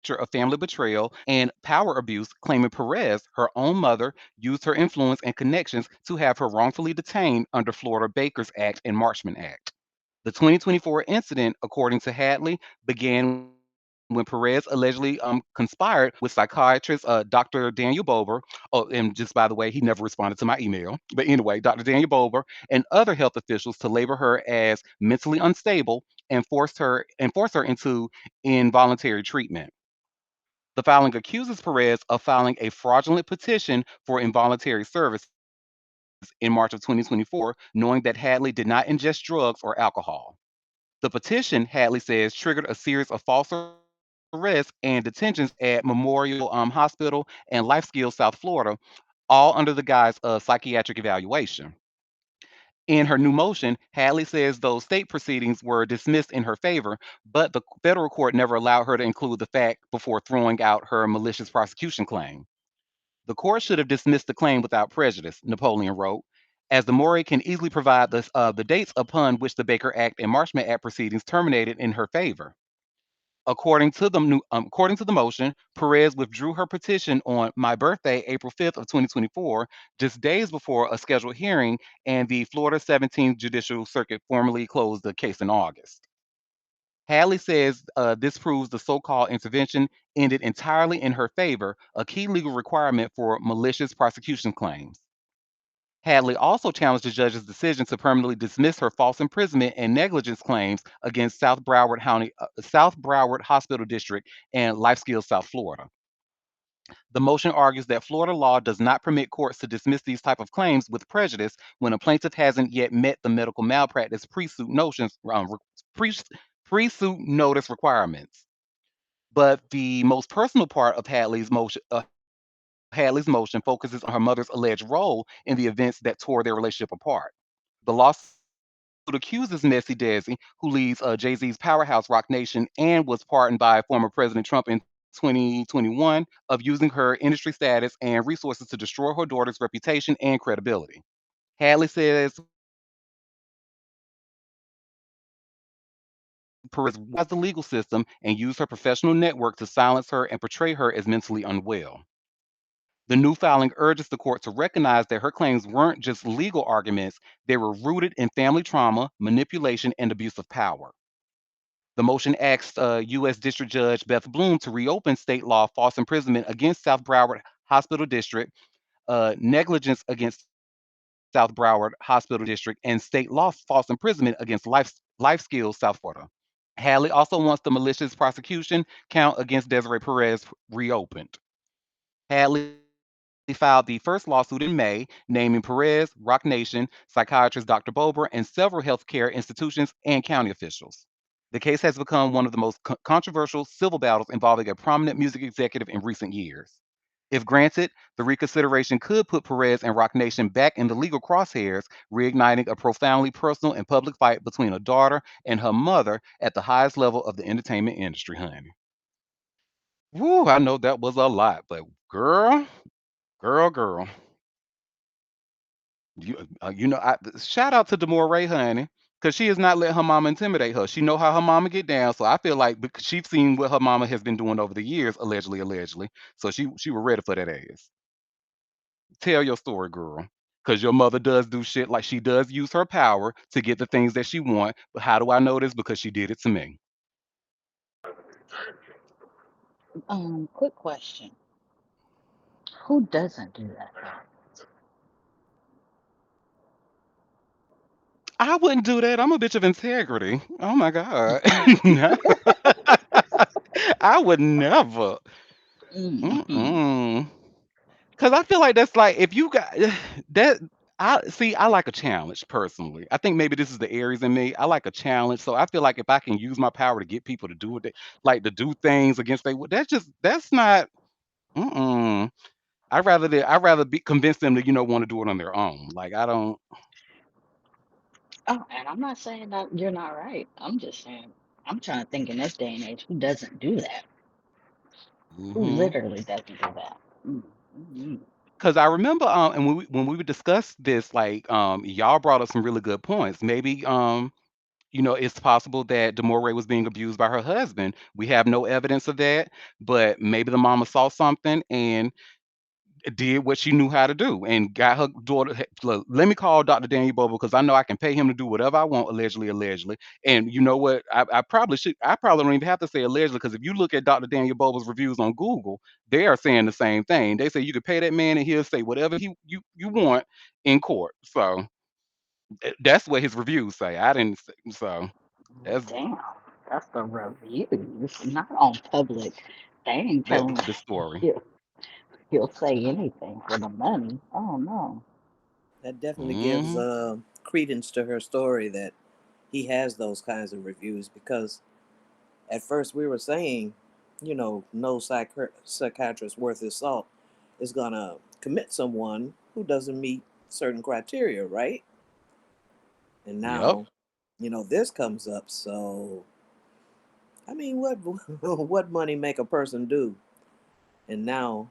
Nation's of family betrayal and power abuse, claiming Perez, her own mother, used her influence and connections to have her wrongfully detained under Florida Baker's Act and Marchman Act. The 2024 incident, according to Hadley, began when Perez allegedly conspired with psychiatrist Dr. Daniel Bober. Oh, and just by the way, he never responded to my email. But anyway, Dr. Daniel Bober and other health officials to label her as mentally unstable and force her into involuntary treatment. The filing accuses Perez of filing a fraudulent petition for involuntary services in March of 2024, knowing that Hadley did not ingest drugs or alcohol. The petition, Hadley says, triggered a series of false arrests and detentions at Memorial Hospital and Life Skills South Florida, all under the guise of psychiatric evaluation. In her new motion, Hadley says those state proceedings were dismissed in her favor, but the federal court never allowed her to include the fact before throwing out her malicious prosecution claim. The court should have dismissed the claim without prejudice, Napoleon wrote, as the Maury can easily provide the dates upon which the Baker Act and Marchman Act proceedings terminated in her favor. According to the motion, Perez withdrew her petition on my birthday, April 5th of 2024, just days before a scheduled hearing, and the Florida 17th Judicial Circuit formally closed the case in August. Hadley says this proves the so-called intervention ended entirely in her favor, a key legal requirement for malicious prosecution claims. Hadley also challenged the judge's decision to permanently dismiss her false imprisonment and negligence claims against South Broward Hospital District and Life Skills South Florida. The motion argues that Florida law does not permit courts to dismiss these type of claims with prejudice when a plaintiff hasn't yet met the medical malpractice pre-suit notice requirements. But the most personal part of Hadley's motion focuses on her mother's alleged role in the events that tore their relationship apart. The lawsuit accuses Messy Desi, who leads Jay Z's powerhouse Rock Nation and was pardoned by former President Trump in 2021, of using her industry status and resources to destroy her daughter's reputation and credibility. Hadley says Perez weaponized the legal system and used her professional network to silence her and portray her as mentally unwell. The new filing urges the court to recognize that her claims weren't just legal arguments, they were rooted in family trauma, manipulation, and abuse of power. The motion asked U.S. District Judge Beth Bloom to reopen state law false imprisonment against South Broward Hospital District, negligence against South Broward Hospital District, and state law false imprisonment against Life Skills South Florida. Hadley also wants the malicious prosecution count against Desiree Perez reopened. Hadley filed the first lawsuit in May, naming Perez, Rock Nation, psychiatrist Dr. Bober, and several healthcare institutions and county officials. The case has become one of the most controversial civil battles involving a prominent music executive in recent years. If granted, the reconsideration could put Perez and Rock Nation back in the legal crosshairs, reigniting a profoundly personal and public fight between a daughter and her mother at the highest level of the entertainment industry, honey. Woo, I know that was a lot, but girl, shout out to Demore, honey, because she has not let her mama intimidate her. She know how her mama get down, so I feel like because she's seen what her mama has been doing over the years, allegedly, so she was ready for that ass. Tell your story, girl, because your mother does do shit like she does use her power to get the things that she want. But how do I know this? Because she did it to me. Quick question. Who doesn't do that? I wouldn't do that. I'm a bitch of integrity. Oh my god, no, I would never. Mm-hmm. Mm-mm. Cause I feel like that's like if you got that. I see. I like a challenge personally. I think maybe this is the Aries in me. I like a challenge, so I feel like if I can use my power to get people to do what they like to do things against they that's not. Mm-mm. I rather be convince them to want to do it on their own. Like I don't. Oh, and I'm not saying that you're not right. I'm just saying I'm trying to think in this day and age who doesn't do that. Who Mm-hmm. literally doesn't do that? Mm-hmm. Because I remember, and when we would discuss this, like, y'all brought up some really good points. Maybe, It's possible that Demore was being abused by her husband. We have no evidence of that, but maybe the mama saw something and did what she knew how to do and got her daughter. Look, let me call Dr. Daniel Bobo because I know I can pay him to do whatever I want, allegedly, allegedly. And you know what? I probably should. I probably don't even have to say allegedly because if you look at Dr. Daniel Bobo's reviews on Google, they are saying the same thing. They say you could pay that man and he'll say whatever you want in court. So that's what his reviews say. I didn't. So that's Damn, that's the reviews, not on public. They ain't telling the story. he'll, he'll say anything for the money. Oh no. That definitely gives Hmm. credence to her story that he has those kinds of reviews because at first we were saying, no psychiatrist worth his salt is going to commit someone who doesn't meet certain criteria, right? And Yep. now, this comes up. So, I mean, what what money make a person do? And now,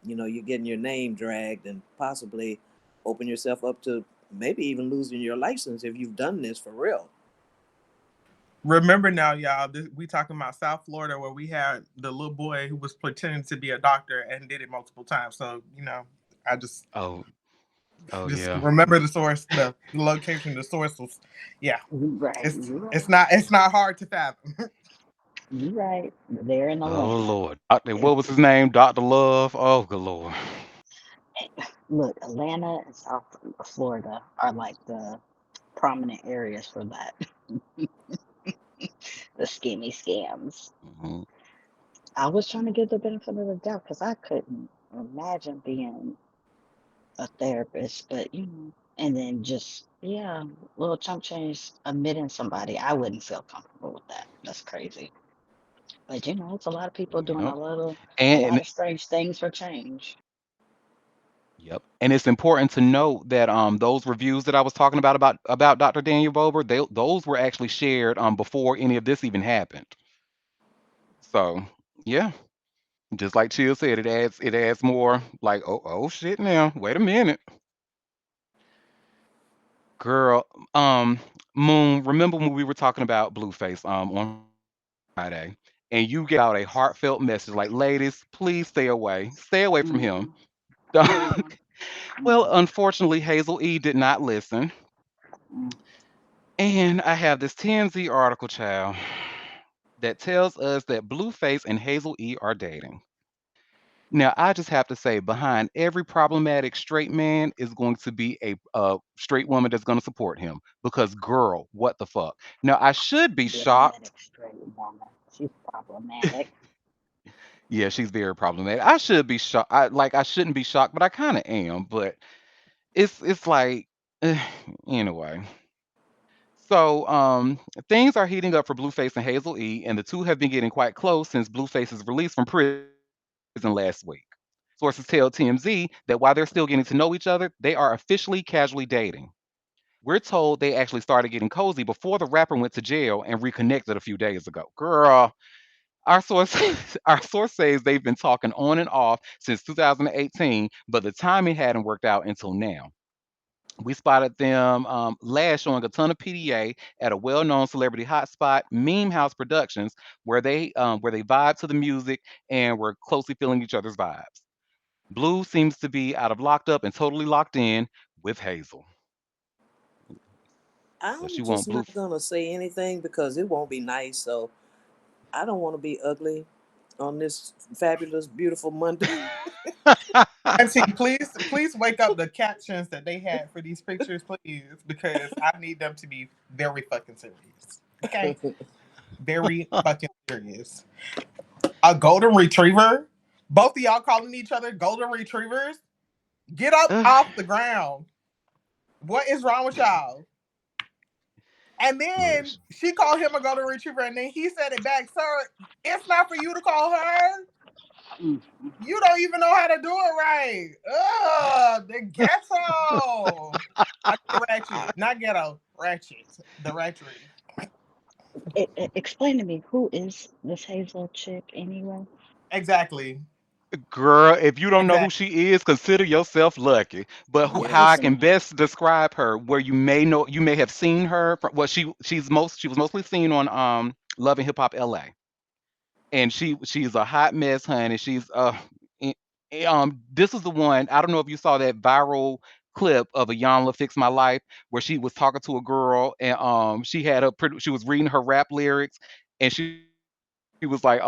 you're getting your name dragged and possibly open yourself up to maybe even losing your license if you've done this for real. Remember now, y'all, we talking about South Florida where we had the little boy who was pretending to be a doctor and did it multiple times. So, I just Oh. Oh just yeah. remember the source, the location, the source was, yeah. You right. It's You right. it's not hard to fathom. You right. They're in the Oh land. Lord. Doctor, If what was his name? Doctor Love. Oh good Lord. look, Atlanta and South Florida are like the prominent areas for that. The skinny scams. Mhm. I was trying to give the benefit of the doubt because I couldn't imagine being a therapist, but and then just yeah, little chump change admitting somebody, I wouldn't feel comfortable with that. That's crazy. But it's a lot of people doing Yep. a lot And of strange things for change. yep. And it's important to note that those reviews that I was talking about Dr. Daniel Bober, those were actually shared before any of this even happened. So yeah. Just like Chill said, it adds more like oh shit now. Wait a minute. Girl, Moon, remember when we were talking about Blueface on Friday, and you gave out a heartfelt message like, ladies, please stay away from him. Mm-hmm. Mm-hmm. Well, Mm-hmm. unfortunately, Hazel E did not listen, Mm-hmm. and I have this TMZ article, child, that tells us that Blueface and Hazel E are dating. Now, I just have to say, behind every problematic straight man is going to be a straight woman that's going to support him. Because, girl, what the fuck? Now, I should be shocked. Problematic straight woman. She's problematic. Yeah, she's very problematic. I should be shocked. I shouldn't be shocked, but I kind of am. But it's like, anyway. So, things are heating up for Blueface and Hazel E, and the two have been getting quite close since Blueface's release from prison last week. Sources tell TMZ that while they're still getting to know each other, they are officially casually dating. We're told they actually started getting cozy before the rapper went to jail and reconnected a few days ago. Girl, our source our source says they've been talking on and off since 2018, but the timing hadn't worked out until now. We spotted them last showing a ton of PDA at a well-known celebrity hotspot, Meme House Productions, where they vibe to the music and were closely feeling each other's vibes. Blue seems to be out of locked up and totally locked in with Hazel. So I'm she won't just blue. not going to say anything because it won't be nice. So I don't want to be ugly on this fabulous, beautiful Monday. Auntie, please wake up the captions that they had for these pictures, please, because I need them to be very fucking serious. Okay? Very fucking serious. A golden retriever? Both of y'all calling each other golden retrievers? Get up off the ground. What is wrong with y'all? And Look, then she called him a golden retriever, and then he said it back, sir. It's not for you to call her. Mm-hmm. You don't even know how to do it right. Ugh, the ghetto. I mean, ratchet, not ghetto, ratchet. The ratchery. Explain to me who is this Hazel chick anyway? Exactly. Girl, if you don't know who Exactly. she is, consider yourself lucky. But how I Yes. can Listen, best describe her, where you may have seen her. Well, she was mostly seen on Love and Hip Hop LA, and she's a hot mess, honey. She's i- this is the one. I don't know if you saw that viral clip of a Yanla Fix My Life where she was talking to a girl and she was reading her rap lyrics and she was like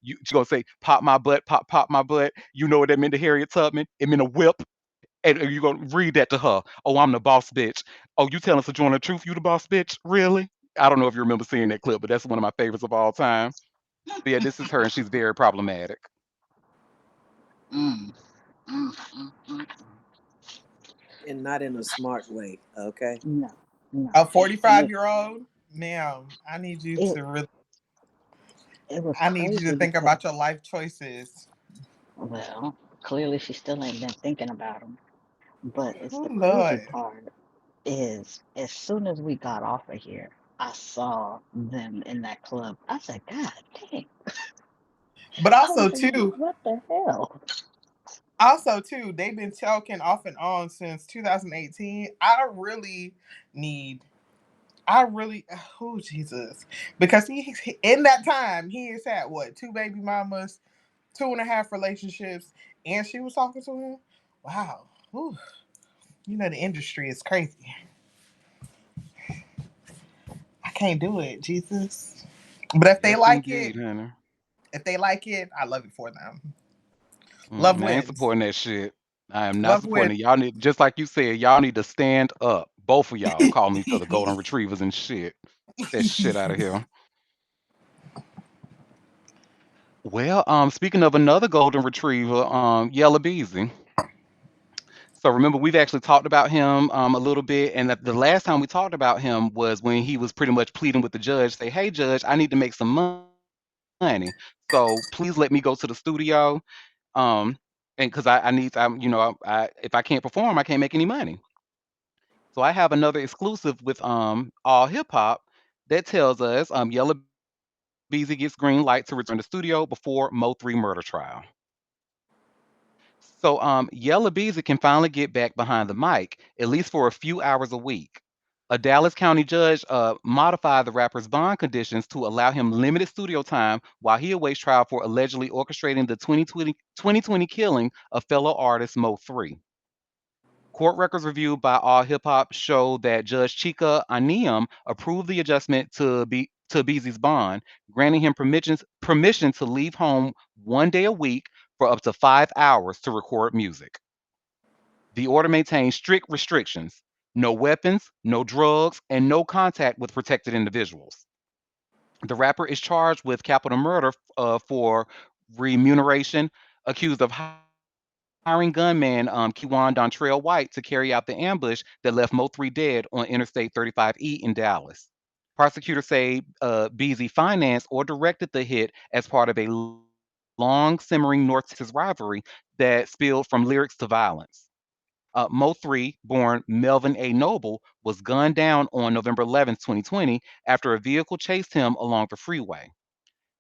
she gonna say pop my butt, pop my butt. You know what that meant to Harriet Tubman? It meant a whip. And you gonna read that to her. Oh, I'm the boss bitch. Oh, you telling Sojourner the truth? You the boss bitch? Really? I don't know if you remember seeing that clip, but that's one of my favorites of all time. But yeah, this is her, and she's very problematic. mm, mm, mm. And not in a smart way. Okay. No, no. A And 45-year-old, ma'am, I need you it to really, it was I need you to crazy think because, about your life choices. well, clearly she still ain't been thinking about him. But it's Oh the crazy Lord. part is as soon as we got off of here, I saw them in that club. I said, God dang. But I also was like, too, what the hell? they've been talking off and on since 2018. Need I really, oh Jesus, because in that time he has had what, two baby mamas, two and a half relationships, and she was talking to him. Wow, Whew. You know the industry is crazy. I can't do it, Jesus. But Yes, indeed, honey. if they like it, I love it for them. Love I ain't wins. supporting that shit. I am not Love wins. supporting it. Y'all need, just like you said, y'all need to stand up. Both of y'all calling each other golden retrievers and shit. Get that shit out of here. Well, speaking of another golden retriever, Yellow Beezy. So remember, we've actually talked about him a little bit, and the last time we talked about him was when he was pretty much pleading with the judge, say, "Hey, judge, I need to make some money, so please let me go to the studio, um, and because I need, if I can't perform, I can't make any money." So I have another exclusive with All Hip Hop that tells us Yellow Beezy gets green light to return to studio before Mo 3 murder trial. So Yella Beezy can finally get back behind the mic, at least for a few hours a week. A Dallas County judge modified the rapper's bond conditions to allow him limited studio time while he awaits trial for allegedly orchestrating the 2020 killing of fellow artist Mo 3. Court records reviewed by All Hip Hop show that Judge Chika Anium approved the adjustment to Beezy's bond, granting him permission to leave home 1 day a week for up to 5 hours to record music. The order maintains strict restrictions: no weapons, no drugs, and no contact with protected individuals. The rapper is charged with capital murder for remuneration, accused of hiring gunman Kiwan Dontrell White to carry out the ambush that left Mo 3 dead on Interstate 35E in Dallas. Prosecutors say Beasy financed or directed the hit as part of a long simmering North Texas rivalry that spilled from lyrics to violence. Mo 3, born Melvin A. Noble, was gunned down on November 11, 2020, after a vehicle chased him along the freeway.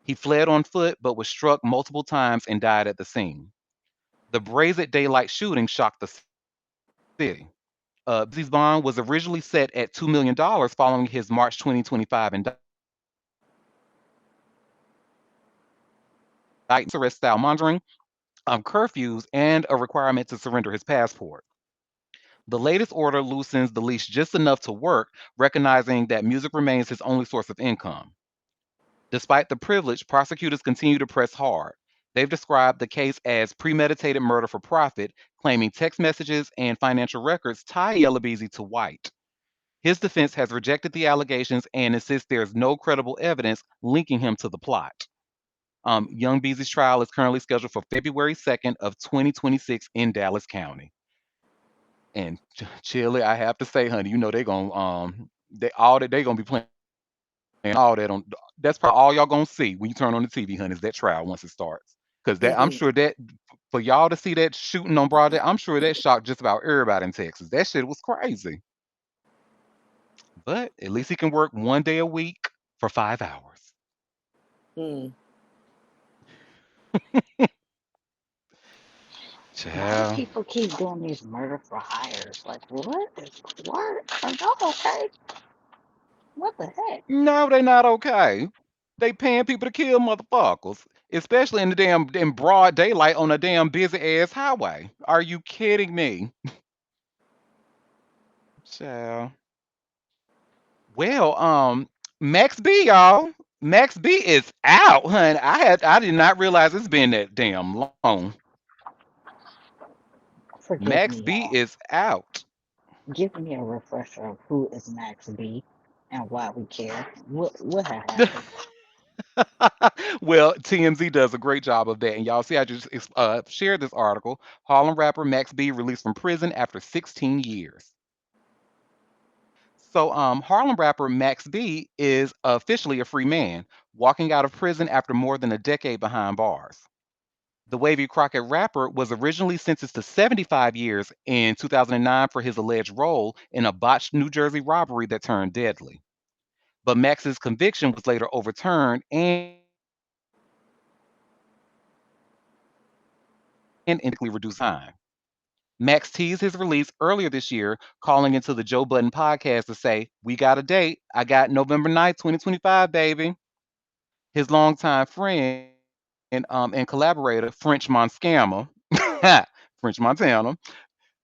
He fled on foot but was struck multiple times and died at the scene. The brazen daylight shooting shocked the city. Beezy's bond was originally set at $2 million following his March 2025 indictment. Arrest style monitoring, curfews, and a requirement to surrender his passport. The latest order loosens the leash just enough to work, recognizing that music remains his only source of income. Despite the privilege, prosecutors continue to press hard. They've described the case as premeditated murder for profit, claiming text messages and financial records tie Yellowbeezy to White. His defense has rejected the allegations and insists there is no credible evidence linking him to the plot. Young Beezy's trial is currently scheduled for February 2nd of 2026 in Dallas County. And Chili, I have to say, honey, you know they gonna they gonna be playing all that on. That's probably all y'all gonna see when you turn on the TV, honey, is that trial once it starts. Because that I'm sure that for y'all to see that shooting on Broadway, I'm sure that shocked just about everybody in Texas. That shit was crazy. But at least he can work 1 day a week for 5 hours. Hmm. Why do Child. people keep doing these murder for hires? Like, what is what? Are y'all okay? What the heck? No, they not okay. They paying people to kill motherfuckers, especially in the damn in broad daylight on a damn busy ass highway. Are you kidding me? Child. Well, Max B, y'all. Max B is out, honey. I did not realize it's been that damn long. Forgive Max me, B y'all. is out. Give me a refresher of who is Max B and why we care. What had happened? Well, TMZ does a great job of that. And y'all see, I just shared this article. Harlem rapper Max B released from prison after 16 years. So, Harlem rapper Max B is officially a free man, walking out of prison after more than a decade behind bars. The Wavy Crockett rapper was originally sentenced to 75 years in 2009 for his alleged role in a botched New Jersey robbery that turned deadly. But Max's conviction was later overturned and indictment was significantly reduced time. Max teased his release earlier this year, calling into the Joe Budden podcast to say, "We got a date. I got November 9th, 2025, baby." His longtime friend and collaborator, French Monscammer, French Montana,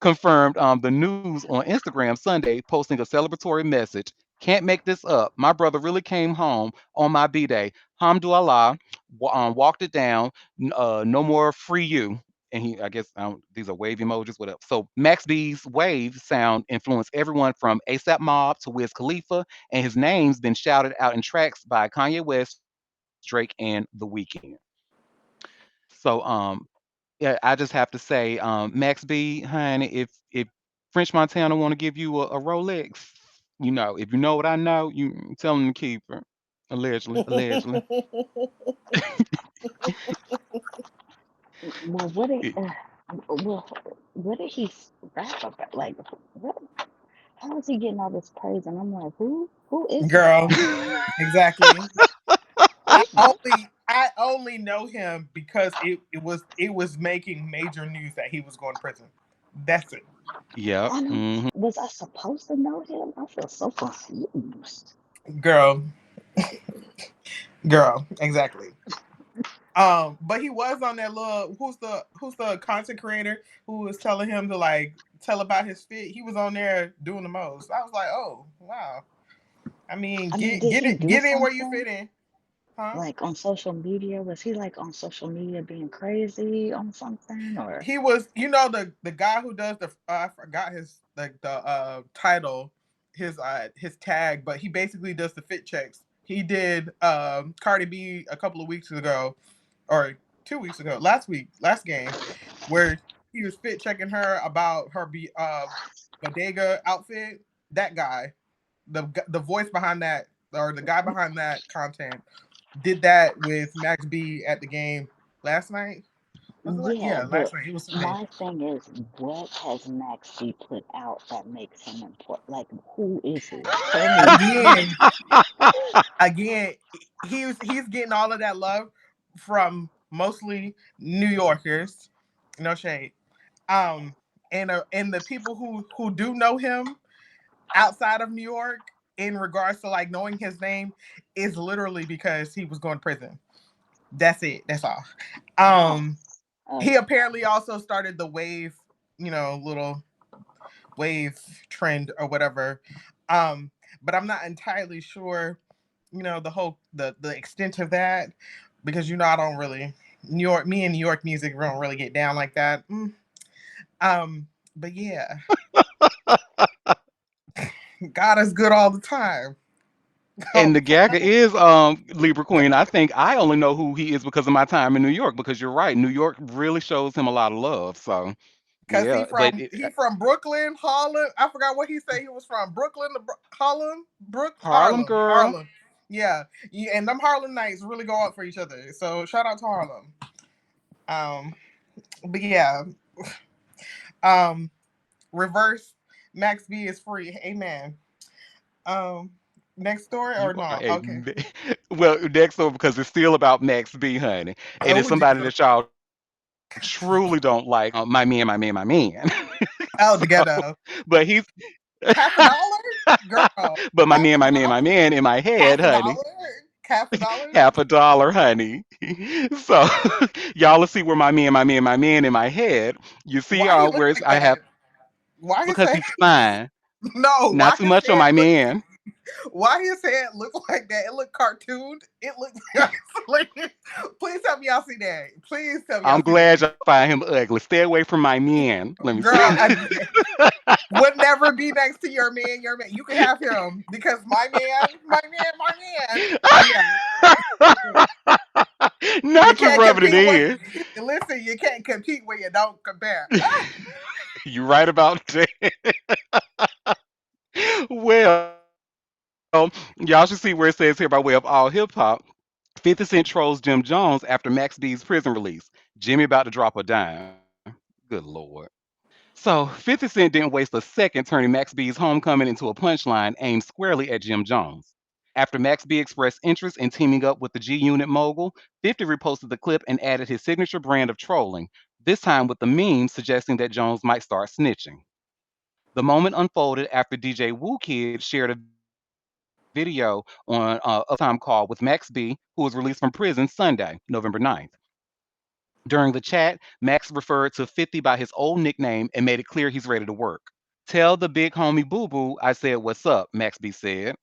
confirmed the news on Instagram Sunday, posting a celebratory message. "Can't make this up. My brother really came home on my B day. Hamdulillah, walked it down. No more free you." And he, I guess, these are wave emojis, whatever. So Max B's wave sound influenced everyone from ASAP Mob to Wiz Khalifa, and his name's been shouted out in tracks by Kanye West, Drake, and The Weeknd. So yeah, I just have to say, Max B, honey, if French Montana want to give you a Rolex, if you know what I know, you tell him to keep her. Allegedly, allegedly. Well, what did Y- well, what did he rap about? Like, what? How is he getting all this praise? And I'm like, who? Who is this Girl, guy? exactly. I only know him because it was making major news that he was going to prison. That's it. Yep. I know. Hmm. Was I supposed to know him? I feel so confused. Girl, girl, exactly. But he was on that little who's the content creator who was telling him to like tell about his fit. He was on there doing the most. I was like, oh wow. I mean, I mean, get did get he it do get in where you something? fit in, huh? Like on social media? Was he like on social media being crazy on something or He was, the guy who does the I forgot his like the title, his tag, but he basically does the fit checks. He did Cardi B a couple of weeks ago, or 2 weeks ago, last game, where he was fit checking her about her bodega outfit. That guy, the voice behind that, or the guy behind that content, did that with Max B at the game last night. Was it yeah, yeah, but last night. It was Sunday. my thing is what has Maxi put out that makes him important? Like who is he? Tell me. Again, again, he's getting all of that love from mostly New Yorkers. No shade. Um, and the people who do know him outside of New York, in regards to like knowing his name, is literally because he was going to prison. That's it. That's all. Oh, Um, he okay. apparently also started the wave, little wave trend or whatever. Um, but I'm not entirely sure, the whole the extent of that, because I don't really New York. Me and New York music don't really get down like that. But yeah, God is good all the time. And All the the Gagga time. is Libra Queen. I think I only know who he is because of my time in New York. Because you're right, New York really shows him a lot of love. So Cause he yeah, but from he from Brooklyn, Harlem. I forgot what he said. He was from Brooklyn to Harlem, Harlem girl. Harlem. Yeah, yeah, and them Harlem nights really go out for each other. So shout out to Harlem. Um, but yeah, um, reverse Max B is free. Amen. Um, next story You or are no? a Okay. well next over because it's still about Max B, honey, and Oh it's somebody Jesus. that y'all know. truly don't like my man, my man, my man. Oh, the So, ghetto. but he's Half a dollar? Girl. but my Half man, a my man, dollar? my man in my head, Half a honey. dollar? Half a dollar? Half a dollar, honey. So y'all will see where my man, my man, my man in my head. You see Why he look where it's, like I have that? Why his because head? he's fine. No, Not why too his much on head my look? man. Why his head look like that? It look cartooned. It looks like. Please tell me y'all see that. Please tell me y'all I'm see that. glad y'all find him ugly. Stay away from my man. Let me Girl, say. I would never be next to your man. Your man, you can have him because my man, my man, my man. Yeah, you Not you can't rubbing it compete with. in. Listen, you can't compete when you don't compare. You right about that. Well, y'all should see where it says here by way of all hip hop. 50 Cent trolls Jim Jones after Max B's prison release. Jimmy about to drop a dime. Good lord. So 50 Cent didn't waste a second turning Max B's homecoming into a punchline aimed squarely at Jim Jones. After Max B expressed interest in teaming up with the G Unit mogul, 50 reposted the clip and added his signature brand of trolling, this time with the meme suggesting that Jones might start snitching. The moment unfolded after DJ Woo Kid shared a video on a FaceTime call with Max B, who was released from prison Sunday, November 9th. During the chat, Max referred to 50 by his old nickname and made it clear he's ready to work. Tell the big homie Boo Boo I said what's up, Max B said.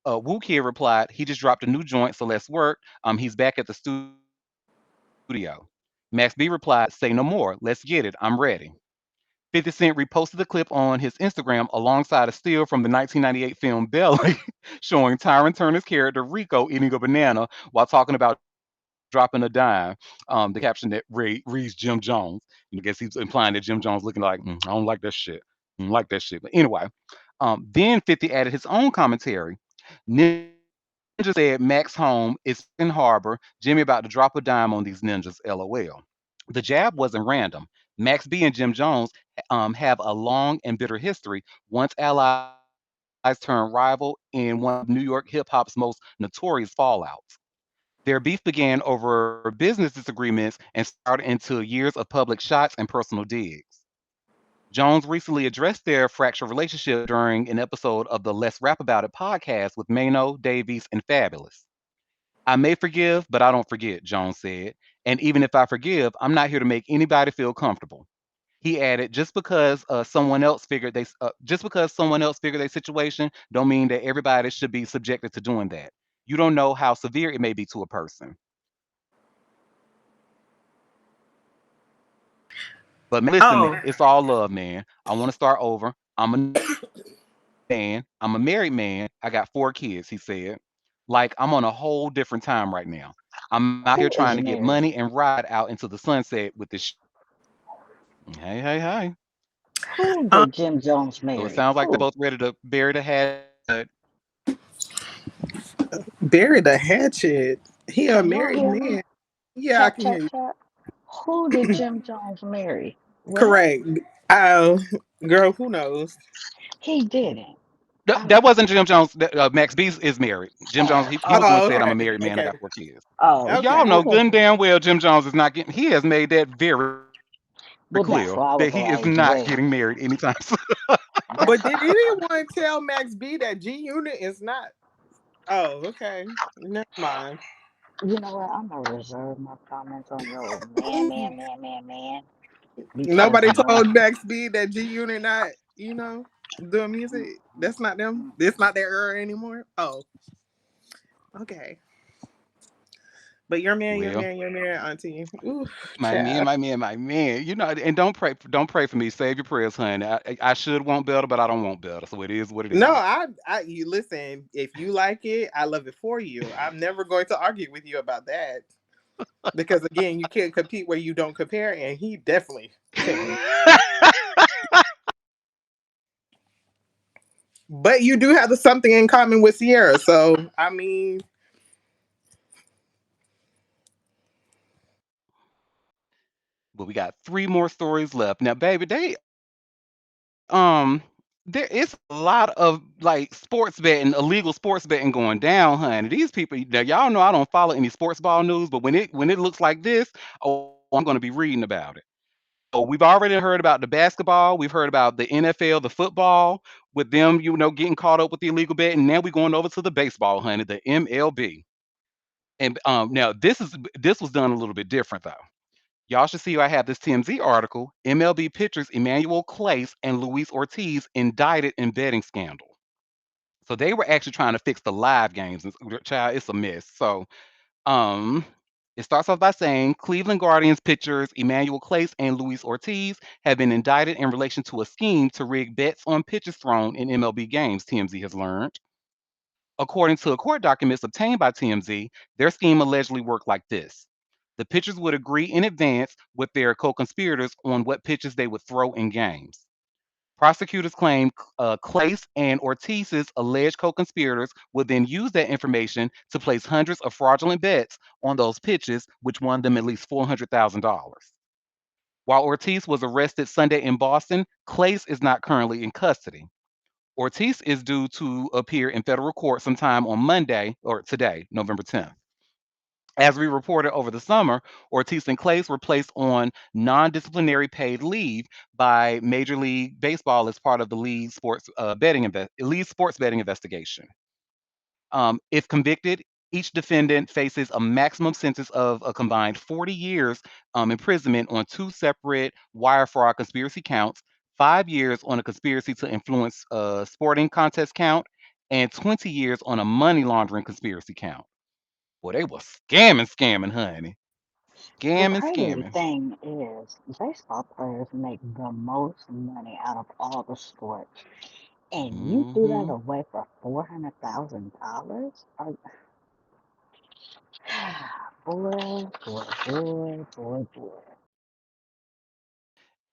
Woo Kid replied, he just dropped a new joint, so let's work. He's back at the studio. Max B replied, say no more, let's get it, I'm ready. 50 Cent reposted the clip on his Instagram alongside a still from the 1998 film Belly, showing Tyron Turner's character Rico eating a banana while talking about dropping a dime. The caption that reads Jim Jones. I guess he's implying that Jim Jones looking like, I don't like that shit. I don't like that shit. But anyway, then 50 added his own commentary. Ninja said Max home is in harbor. Jimmy about to drop a dime on these ninjas, lol. The jab wasn't random. Max B and Jim Jones have a long and bitter history, once allies turned rival in one of New York hip hop's most notorious fallouts. Their beef began over business disagreements and spiraled into years of public shots and personal digs. Jones recently addressed their fractured relationship during an episode of the Let's Rap About It podcast with Mano, Davies, and Fabulous. I may forgive, but I don't forget, Jones said. And even if I forgive, I'm not here to make anybody feel comfortable. He added, just because someone else figured their situation, don't mean that everybody should be subjected to doing that. You don't know how severe it may be to a person. But man, listen, Oh, it's all love, man. I want to start over. I'm a man. I'm a married man. I got 4 kids, he said. Like I'm on a whole different time right now. I'm out here trying to get Who money is and married? ride out into the sunset with this shit. Hey, hey, hey. Who um, did Jim Jones So it marry? sounds like they're Who? both ready to bury the hatchet. bury the hatchet. He a Can y'all married hear me? man. Yeah, I Tap, can hear tap, you. tap. Who did Jim Jones marry? What? Correct. Oh, girl, who knows? He didn't. I That don't. wasn't Jim Jones. Max B is married. Jim Jones, he was the one who Oh, said, I'm okay, a married man. I okay, got 4 kids. Oh, Y'all okay. know okay. good and damn well Jim Jones is not getting, he has made that very clear that he Well, is that's why I not was getting like, married wait. anytime soon. That's But why did I was like, anyone tell Max B that G Unit is not? Oh, okay. Never mind. you know what? I'm gonna reserve my comments on your man, because Nobody told Max B that G Unit not, doing mm, music. That's not them. mm, It's not their era anymore. Oh, okay. But your man, your Well, man, your man, Auntie. Ooh, my man, child. my man, my man. And don't pray for me. Save your prayers, honey. I should want better, but I don't want better. So it is what it No, is. you listen. If you like it, I love it for you. I'm never going to argue with you about that because again, you can't compete where you don't compare, and he definitely can. But you do have something in common with Sierra, so I mean, But we got 3 more stories left. Now, baby, there is a lot of like sports betting, illegal sports betting going down, honey. These people, now y'all know I don't follow any sports ball news, but when it looks like this, oh I'm going to be reading about it. So we've already heard about the basketball. We've heard about the NFL, the football, with them, getting caught up with the illegal bet. And now we're going over to the baseball, honey, the MLB. And now this was done a little bit different though. Y'all should see I have this TMZ article. MLB pitchers Emmanuel Clace and Luis Ortiz indicted in betting scandal. So they were actually trying to fix the live games. And child, it's a mess. So um, it starts off by saying Cleveland Guardians pitchers Emmanuel Clace and Luis Ortiz have been indicted in relation to a scheme to rig bets on pitches thrown in MLB games, TMZ has learned. According to court documents obtained by TMZ, their scheme allegedly worked like this. The pitchers would agree in advance with their co conspirators on what pitches they would throw in games. Prosecutors claim Clace and Ortiz's alleged co conspirators would then use that information to place hundreds of fraudulent bets on those pitches, which won them at least $400,000. While Ortiz was arrested Sunday in Boston, Clace is not currently in custody. Ortiz is due to appear in federal court sometime on Monday or today, November 10th. As we reported over the summer, Ortiz and Clace were placed on non-disciplinary paid leave by Major League Baseball as part of the league sports betting investigation. If convicted, each defendant faces a maximum sentence of a combined 40 years imprisonment on two separate wire fraud conspiracy counts, 5 years on a conspiracy to influence a sporting contest count, and 20 years on a money laundering conspiracy count. Boy, they were scamming, honey. The Scamming, crazy scamming. thing is, baseball players make the most money out of all the sports, and you threw that Hmm. away for $400,000? Boy, boy, boy, boy, boy.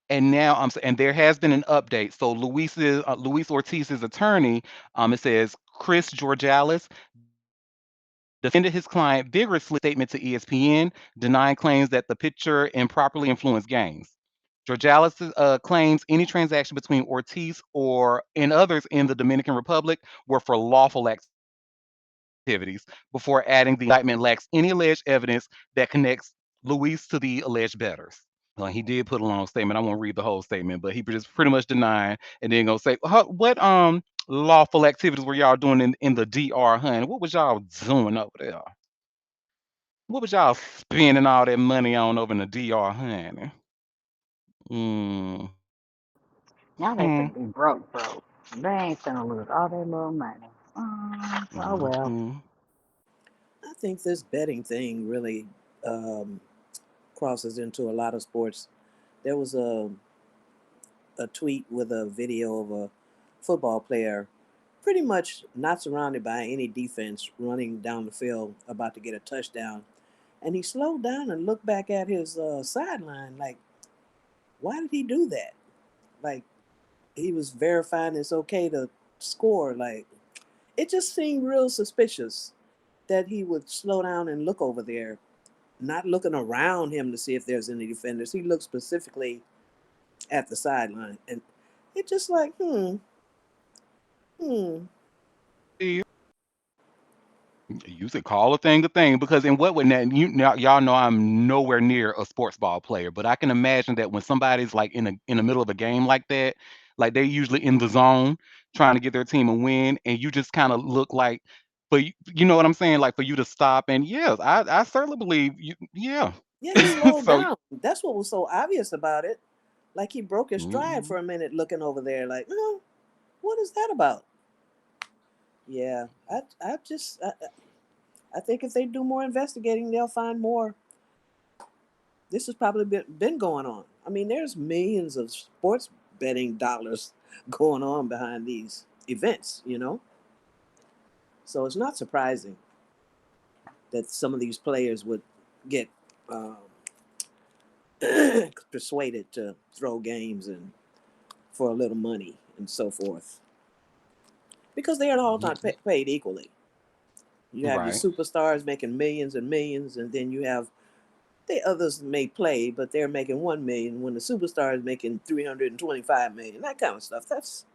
And now and there has been an update. So Luis Ortiz's attorney, it says Chris Georgalis defended his client vigorously in a statement to ESPN, denying claims that the pitcher improperly influenced games. Georgalis claims any transaction between Ortiz or and others in the Dominican Republic were for lawful activities, before adding the indictment lacks any alleged evidence that connects Luis to the alleged bettors. He did put a long statement. I won't read the whole statement, but he just pretty much denying and then gonna say, what lawful activities were y'all doing in the DR, honey? What was y'all doing over there? What was y'all spending all that money on over in the DR, honey? Mm. Now they Hmm. finna be broke, broke. They ain't finna lose all their little money. Oh well. Hmm. I think this betting thing really um, crosses into a lot of sports. There was a tweet with a video of a football player pretty much not surrounded by any defense running down the field about to get a touchdown. And he slowed down and looked back at his sideline like, why did he do that? Like, he was verifying it's okay to score. Like, it just seemed real suspicious that he would slow down and look over there, not looking around him to see if there's any defenders. He looked specifically at the sideline. And it just like, hmm. You should call a thing because in what would that y'all know I'm nowhere near a sports ball player, but I can imagine that when somebody's like in the middle of a game like that, like they're usually in the zone trying to get their team a win, and you just kind of look like you know what I'm saying, like for you to stop and yes, I certainly believe you, yeah. Yeah, he slowed So down. That's what was so obvious about it. Like he broke his stride mhm. for a minute looking over there, like, what is that about? Yeah, I think if they do more investigating, they'll find more. This has probably been going on. I mean, there's millions of sports betting dollars going on behind these events. So it's not surprising that some of these players would get um, persuaded to throw games and for a little money and so forth because they are all not paid equally. You have your Right. superstars making millions and millions, and then you have the others may play, but they're making 1 million when the superstar is making 325 million. That kind of stuff. That's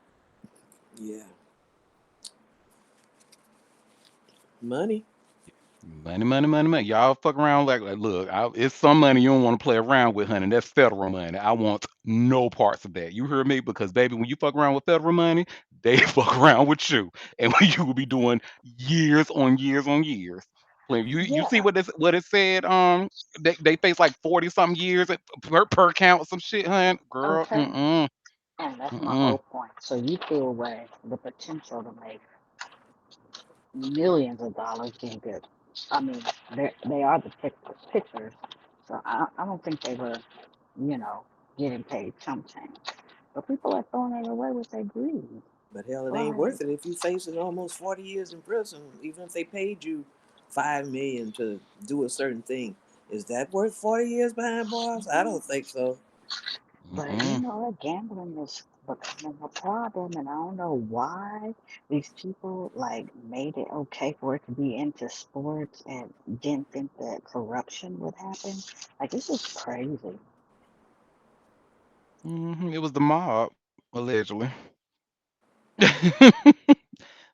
yeah, money. Money, money, money, money. Y'all fuck around look, it's some money you don't want to play around with, honey. That's federal money. I want no parts of that. You hear me? Because baby, when you fuck around with federal money, they fuck around with you, and you will be doing years on years on years. When you see Yeah. what it said? They face like 40 something years per count, some shit, hun. Girl, Okay. And that's my mm. whole point. So you threw away the potential to make millions of dollars being good. I mean, they are the pictures, so I don't think they were, you know, getting paid chump change. But people are throwing it away with their greed. But hell, it ain't Like, worth it if you facing almost 40 years in prison. Even if they paid you 5 million to do a certain thing, is that worth 40 years behind bars? I don't think so. but you Mm-mm. know, gambling is becoming a problem, and I don't know why these people like made it okay for it to be into sports and didn't think that corruption would happen. Like, this is crazy. It was the mob, allegedly.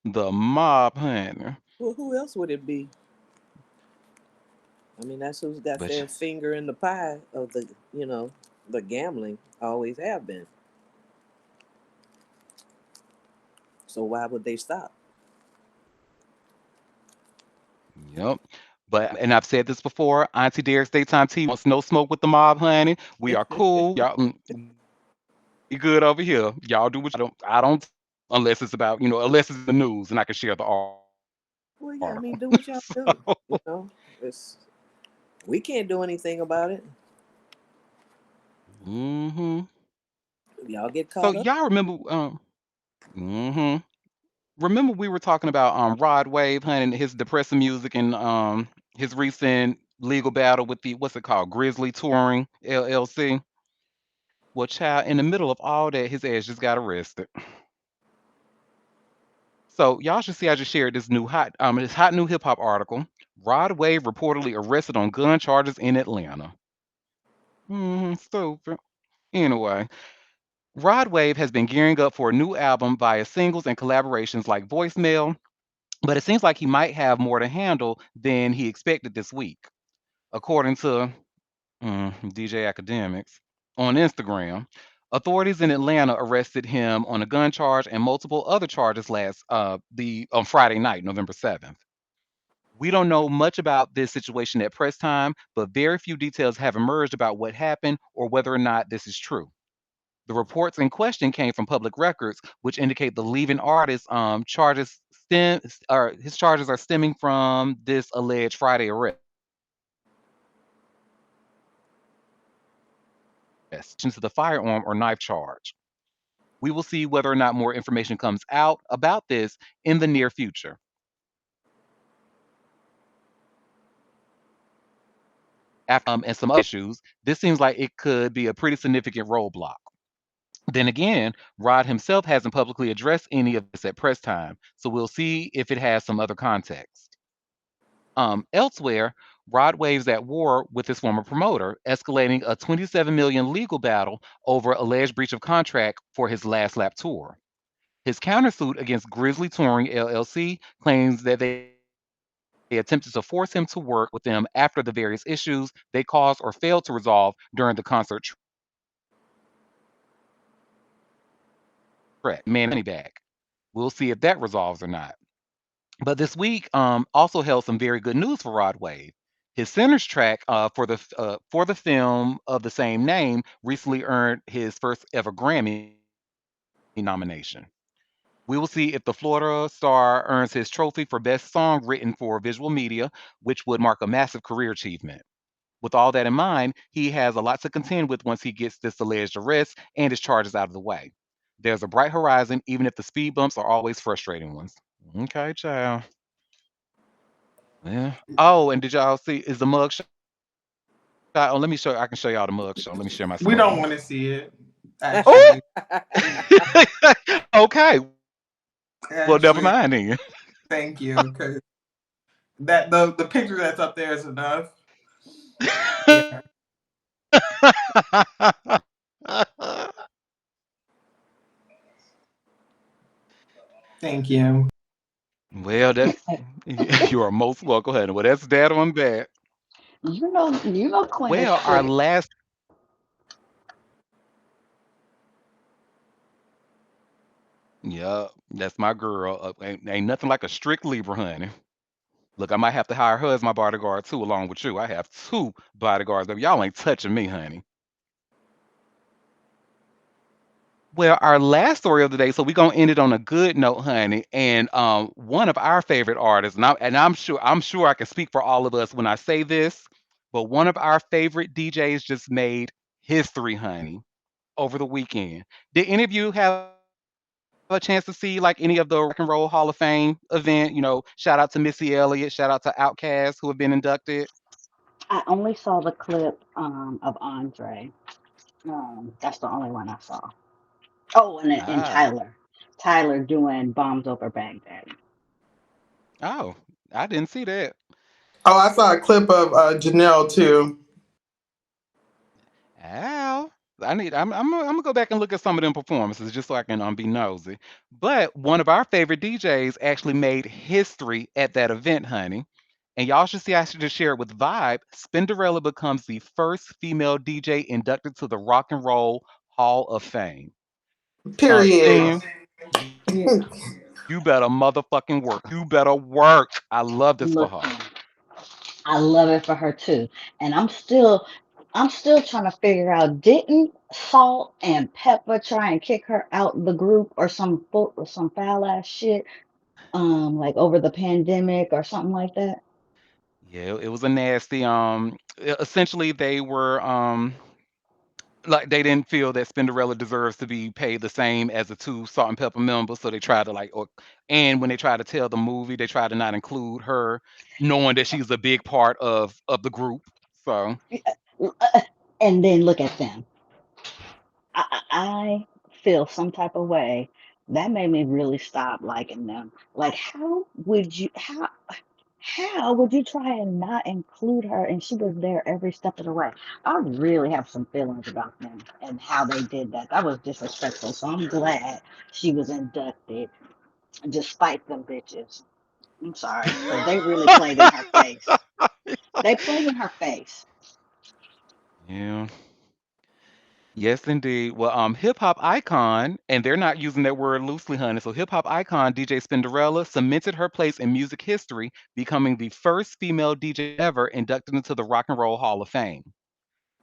The mob, honey. Well, who else would it be? I mean, that's who's got But their finger in the pie of the gambling. Always have been. So why would they stop? yep. But and I've said this before, Auntie Derek's Daytime Tea wants no smoke with the mob, honey. We are cool. Y'all, we good over here. Y'all do what I don't unless it's about, unless it's in the news and I can share the article. Well, yeah, I mean, do what y'all So, do. It's we can't do anything about it. hmm Y'all get so caught up. y'all remember hmm remember we were talking about Rod Wave, honey, and his depressing music and his recent legal battle with the what's it called? Grizzly Touring LLC. Well, child, in the middle of all that, his ass just got arrested. So y'all should see I just shared this hot new hip hop article. Rod Wave reportedly arrested on gun charges in Atlanta. Stupid. Anyway, Rod Wave has been gearing up for a new album via singles and collaborations like Voicemail, but it seems like he might have more to handle than he expected this week, according to DJ Academics on Instagram. Authorities in Atlanta arrested him on a gun charge and multiple other charges last the on Friday night, November 7th. We don't know much about this situation at press time, but very few details have emerged about what happened or whether or not this is true. The reports in question came from public records, which indicate the leaving artist charges stem or his charges are stemming from this alleged Friday arrest. To the firearm or knife charge. We will see whether or not more information comes out about this in the near future. After and some other issues, this seems like it could be a pretty significant roadblock. Then again, Rod himself hasn't publicly addressed any of this at press time, so we'll see if it has some other context. Elsewhere, Rod waves at war with his former promoter, escalating a 27 million legal battle over alleged breach of contract for his last lap tour. His countersuit against Grizzly Touring LLC claims that they attempted to force him to work with them after the various issues they caused or failed to resolve during the concert trek. Man, money back. We'll see if that resolves or not. But this week also held some very good news for Rod Wave. His centers track for the film of the same name recently earned his first ever Grammy nomination. We will see if the Florida star earns his trophy for Best Song Written for Visual Media, which would mark a massive career achievement. With all that in mind, he has a lot to contend with once he gets this alleged arrest and his charges out of the way. There's a bright horizon, even if the speed bumps are always frustrating ones. Okay, child. Yeah. Oh, and did y'all see is the mug shot? Oh, let me show. I can show y'all the mug shot. Let me share my screen. We don't want to see it. Oh, Actually, okay. Well, never mind then. actually, thank you, because that the picture that's up there is enough. Yeah, thank you. Well, that's you are most welcome, honey. Well, that's that on that. Quinn is Well, our strict. last yeah, that's my girl. Ain't nothing like a strict Libra, honey. Look, I might have to hire her as my bodyguard too, along with you. I have two bodyguards, baby. Y'all ain't touching me, honey. Well, our last story of the day, so we're gonna end it on a good note, honey. And one of our favorite artists, and I'm sure I can speak for all of us when I say this, but one of our favorite DJs just made history, honey, over the weekend. Did any of you have a chance to see like any of the Rock and Roll Hall of Fame event? Shout out to Missy Elliott, shout out to Outkast who have been inducted. I only saw the clip of Andre. That's the only one I saw. Oh, and Ah, Tyler doing bombs over Baghdad. oh, I didn't see that. Oh, I saw a clip of Janelle too. Ow. I'm gonna go back and look at some of them performances just so I can be nosy. But one of our favorite DJs actually made history at that event, honey. And y'all should see, I should just share it with Vibe. Spinderella becomes the first female DJ inducted to the Rock and Roll Hall of Fame. Period. Spin, you better motherfucking work. You better work. I love this for her. Looking, I love it for her too. And I'm still trying to figure out, didn't Salt and Pepper try and kick her out the group or some foul ass shit, like over the pandemic or something like that? Yeah, it was a nasty. Essentially, they were like they didn't feel that Spinderella deserves to be paid the same as the two Salt and Pepper members, so they tried to and when they tried to tell the movie, they tried to not include her, knowing that she's a big part of the group. So And then look at them. I feel some type of way that made me really stop liking them. Like, how would you try and not include her? And she was there every step of the way. I really have some feelings about them and how they did that. That was disrespectful. So I'm glad she was inducted, despite them bitches. I'm sorry, because they really played in her face. They played in her face. yeah, yes, indeed. Well, hip hop icon, and they're not using that word loosely, honey. So hip hop icon DJ Spinderella cemented her place in music history, becoming the first female DJ ever inducted into the Rock and Roll Hall of Fame.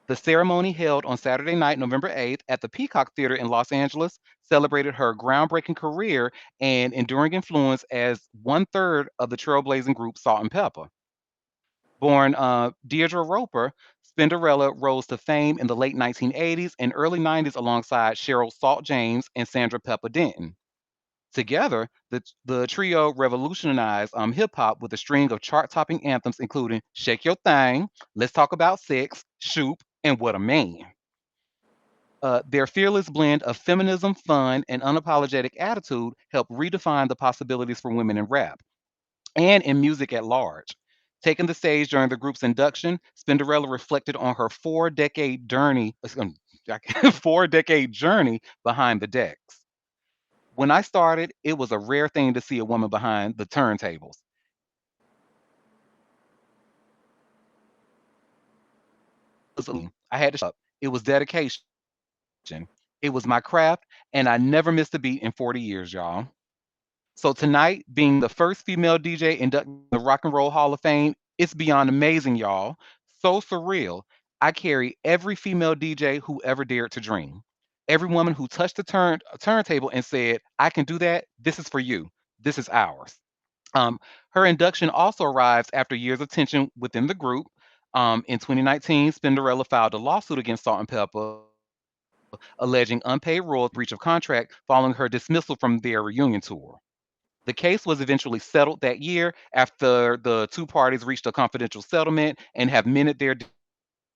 The ceremony, held on Saturday night, November 8th, at the Peacock Theater in Los Angeles, celebrated her groundbreaking career and enduring influence as one third of the trailblazing group Salt and Pepper. Born Deirdre Roper, Spinderella rose to fame in the late 1980s and early 90s alongside Cheryl Salt James and Sandra Pepper Denton. Together, the trio revolutionized hip hop with a string of chart topping anthems, including Shake Your Thing, Let's Talk About Sex, Shoop, and What a Man. Their fearless blend of feminism, fun, and unapologetic attitude helped redefine the possibilities for women in rap and in music at large. Taking the stage during the group's induction, Spinderella reflected on her four-decade journey, 4-decade journey behind the decks. When I started, it was a rare thing to see a woman behind the turntables. I had to show up. It was dedication. It was my craft, and I never missed a beat in 40 years, y'all. So tonight, being the first female DJ inducted in the Rock and Roll Hall of Fame, it's beyond amazing, y'all. So surreal. I carry every female DJ who ever dared to dream. Every woman who touched the turntable and said, "I can do that. This is for you. This is ours." Um, Her induction also arrives after years of tension within the group. In 2019, Spinderella filed a lawsuit against Salt and Pepper, alleging unpaid royalties and breach of contract following her dismissal from their reunion tour. The case was eventually settled that year after the two parties reached a confidential settlement and have mended their differences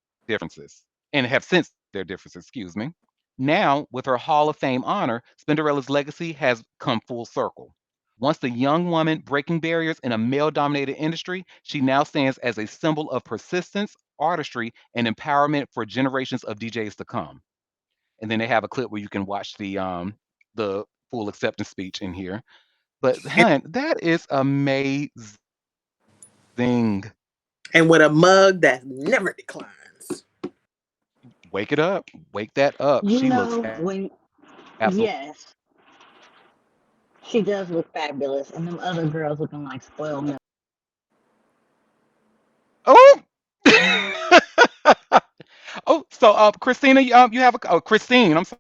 and have since mended their differences, excuse me. Now, with her Hall of Fame honor, Spinderella's legacy has come full circle. Once the young woman breaking barriers in a male dominated industry, she now stands as a symbol of persistence, artistry, and empowerment for generations of DJs to come. And then they have a clip where you can watch the full acceptance speech in here. But And, hun, that is amazing. and with a mug that never declines. Wake it up. Wake that up. You She looks know, when absolutely yes, she does look fabulous, and them other girls looking like spoiled milk. oh. Oh, so Christina, you have a Christine. I'm sorry.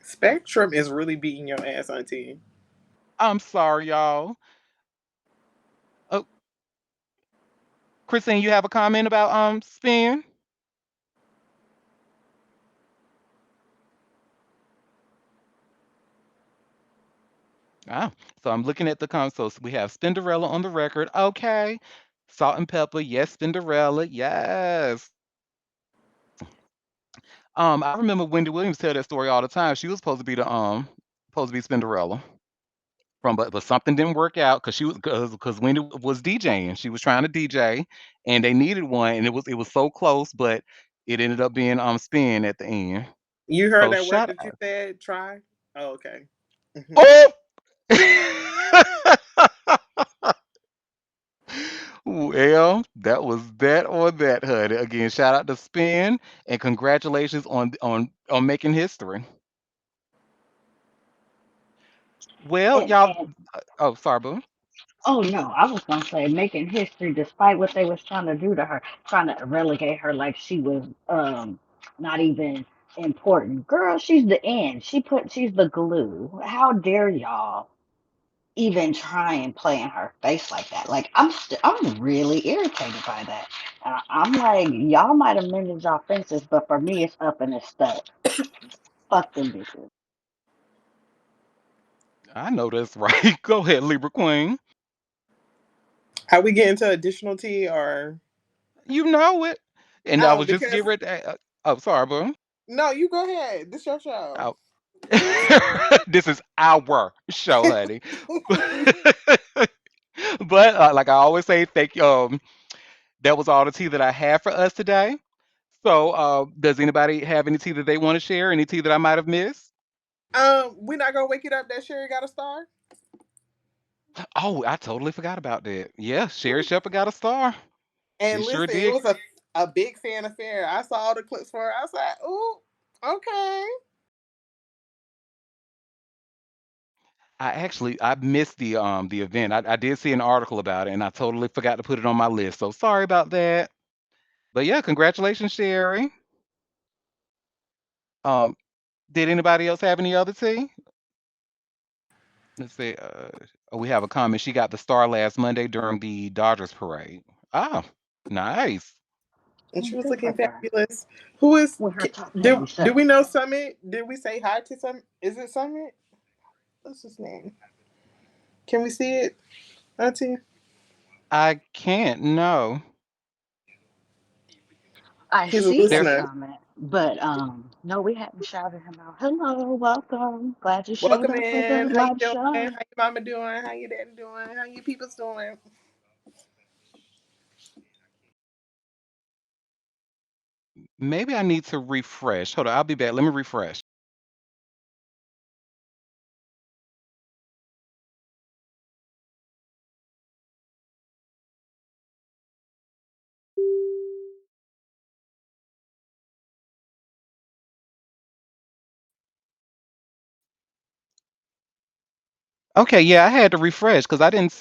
Spectrum is really beating your ass, Auntie. I'm sorry, y'all. Oh, Christine, you have a comment about spin? Ah, so I'm looking at the console. So we have Spinderella on the record. Okay. Salt and pepper. Yes, Spinderella. Yes. I remember Wendy Williams tell that story all the time. She was supposed to be Spinderella but something didn't work out because she was because Wendy was DJing. She was trying to DJ, and they needed one, and it was so close, but it ended up being Spin at the end. You heard So that word shut that you said? Try? Oh, okay. Mhm. oh. Well, that was that or that, honey. Again, shout out to Spin and congratulations on making history. Well, y'all. And Oh, sorry, boo. oh no, I was gonna say making history despite what they was trying to do to her, trying to relegate her like she was not even important. Girl, she's the end. She's the glue. How dare y'all even try and play in her face like that? Like I'm really irritated by that. I'm like, y'all might have mended y'all fences, but for me it's up and it's stuck. Fuck them bitches. I know that's right. Go ahead, Libra Queen. Are we getting to additional tea or? You know it. And I Oh, was just because getting ready to. Oh, sorry, boo. no, you go ahead. This your show. Oh. This is our show, honey. But like I always say, thank you. That was all the tea that I have for us today. So, does anybody have any tea that they want to share? Any tea that I might have missed? We're not gonna wake it up that Sherry got a star. Oh, I totally forgot about that. Yeah, Sherry Shepherd got a star. She And sure listen, it did. was a big fan affair. I saw all the clips for her. I was like, ooh, okay. I missed the event. I did see an article about it, and I totally forgot to put it on my list. So sorry about that. But yeah, congratulations, Sherry. Um, did anybody else have any other tea? Let's see. Oh, we have a comment. She got the star last Monday during the Dodgers parade. Ah, nice. And Oh, she was good for looking her. fabulous. Who is? With her top Do heavy do self. we know Summit? Did we say hi to Summit? Is it Summit? What's his name? Can we see it, Auntie? I can't. No, I He's a see a there's. listener. summit, but no, we hadn't shouted him out. Hello, welcome. Glad you showed Welcome up for the in. How you live doing? How show. your mama doing? How your daddy doing? How you people's doing? Maybe I need to refresh. Hold on, I'll be back. Let me refresh. Okay, yeah, I had to refresh because I didn't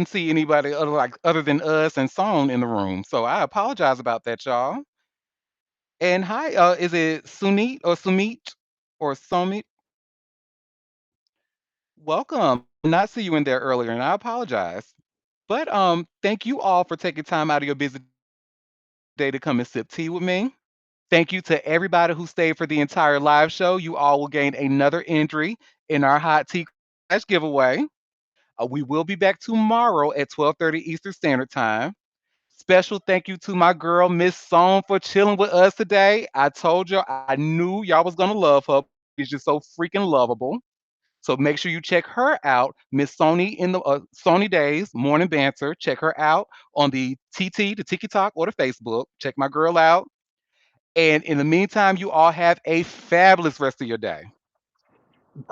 see anybody other than us and Song in the room. So I apologize about that, y'all. And hi, is it Sunit or Sumit or Sumit? Welcome. I did not see you in there earlier, and I apologize. But thank you all for taking time out of your busy day to come and sip tea with me. Thank you to everybody who stayed for the entire live show. You all will gain another entry in our hot tea clash giveaway. We will be back tomorrow at 12:30 Eastern Standard Time. Special thank you to my girl Miss Song for chilling with us today. I told you I knew y'all was gonna love her. She's just so freaking lovable. So make sure you check her out, Miss Sony in the Sony Days Morning Banter. Check her out on the TT, the TikTok, or the Facebook. Check my girl out. And in the meantime, you all have a fabulous rest of your day.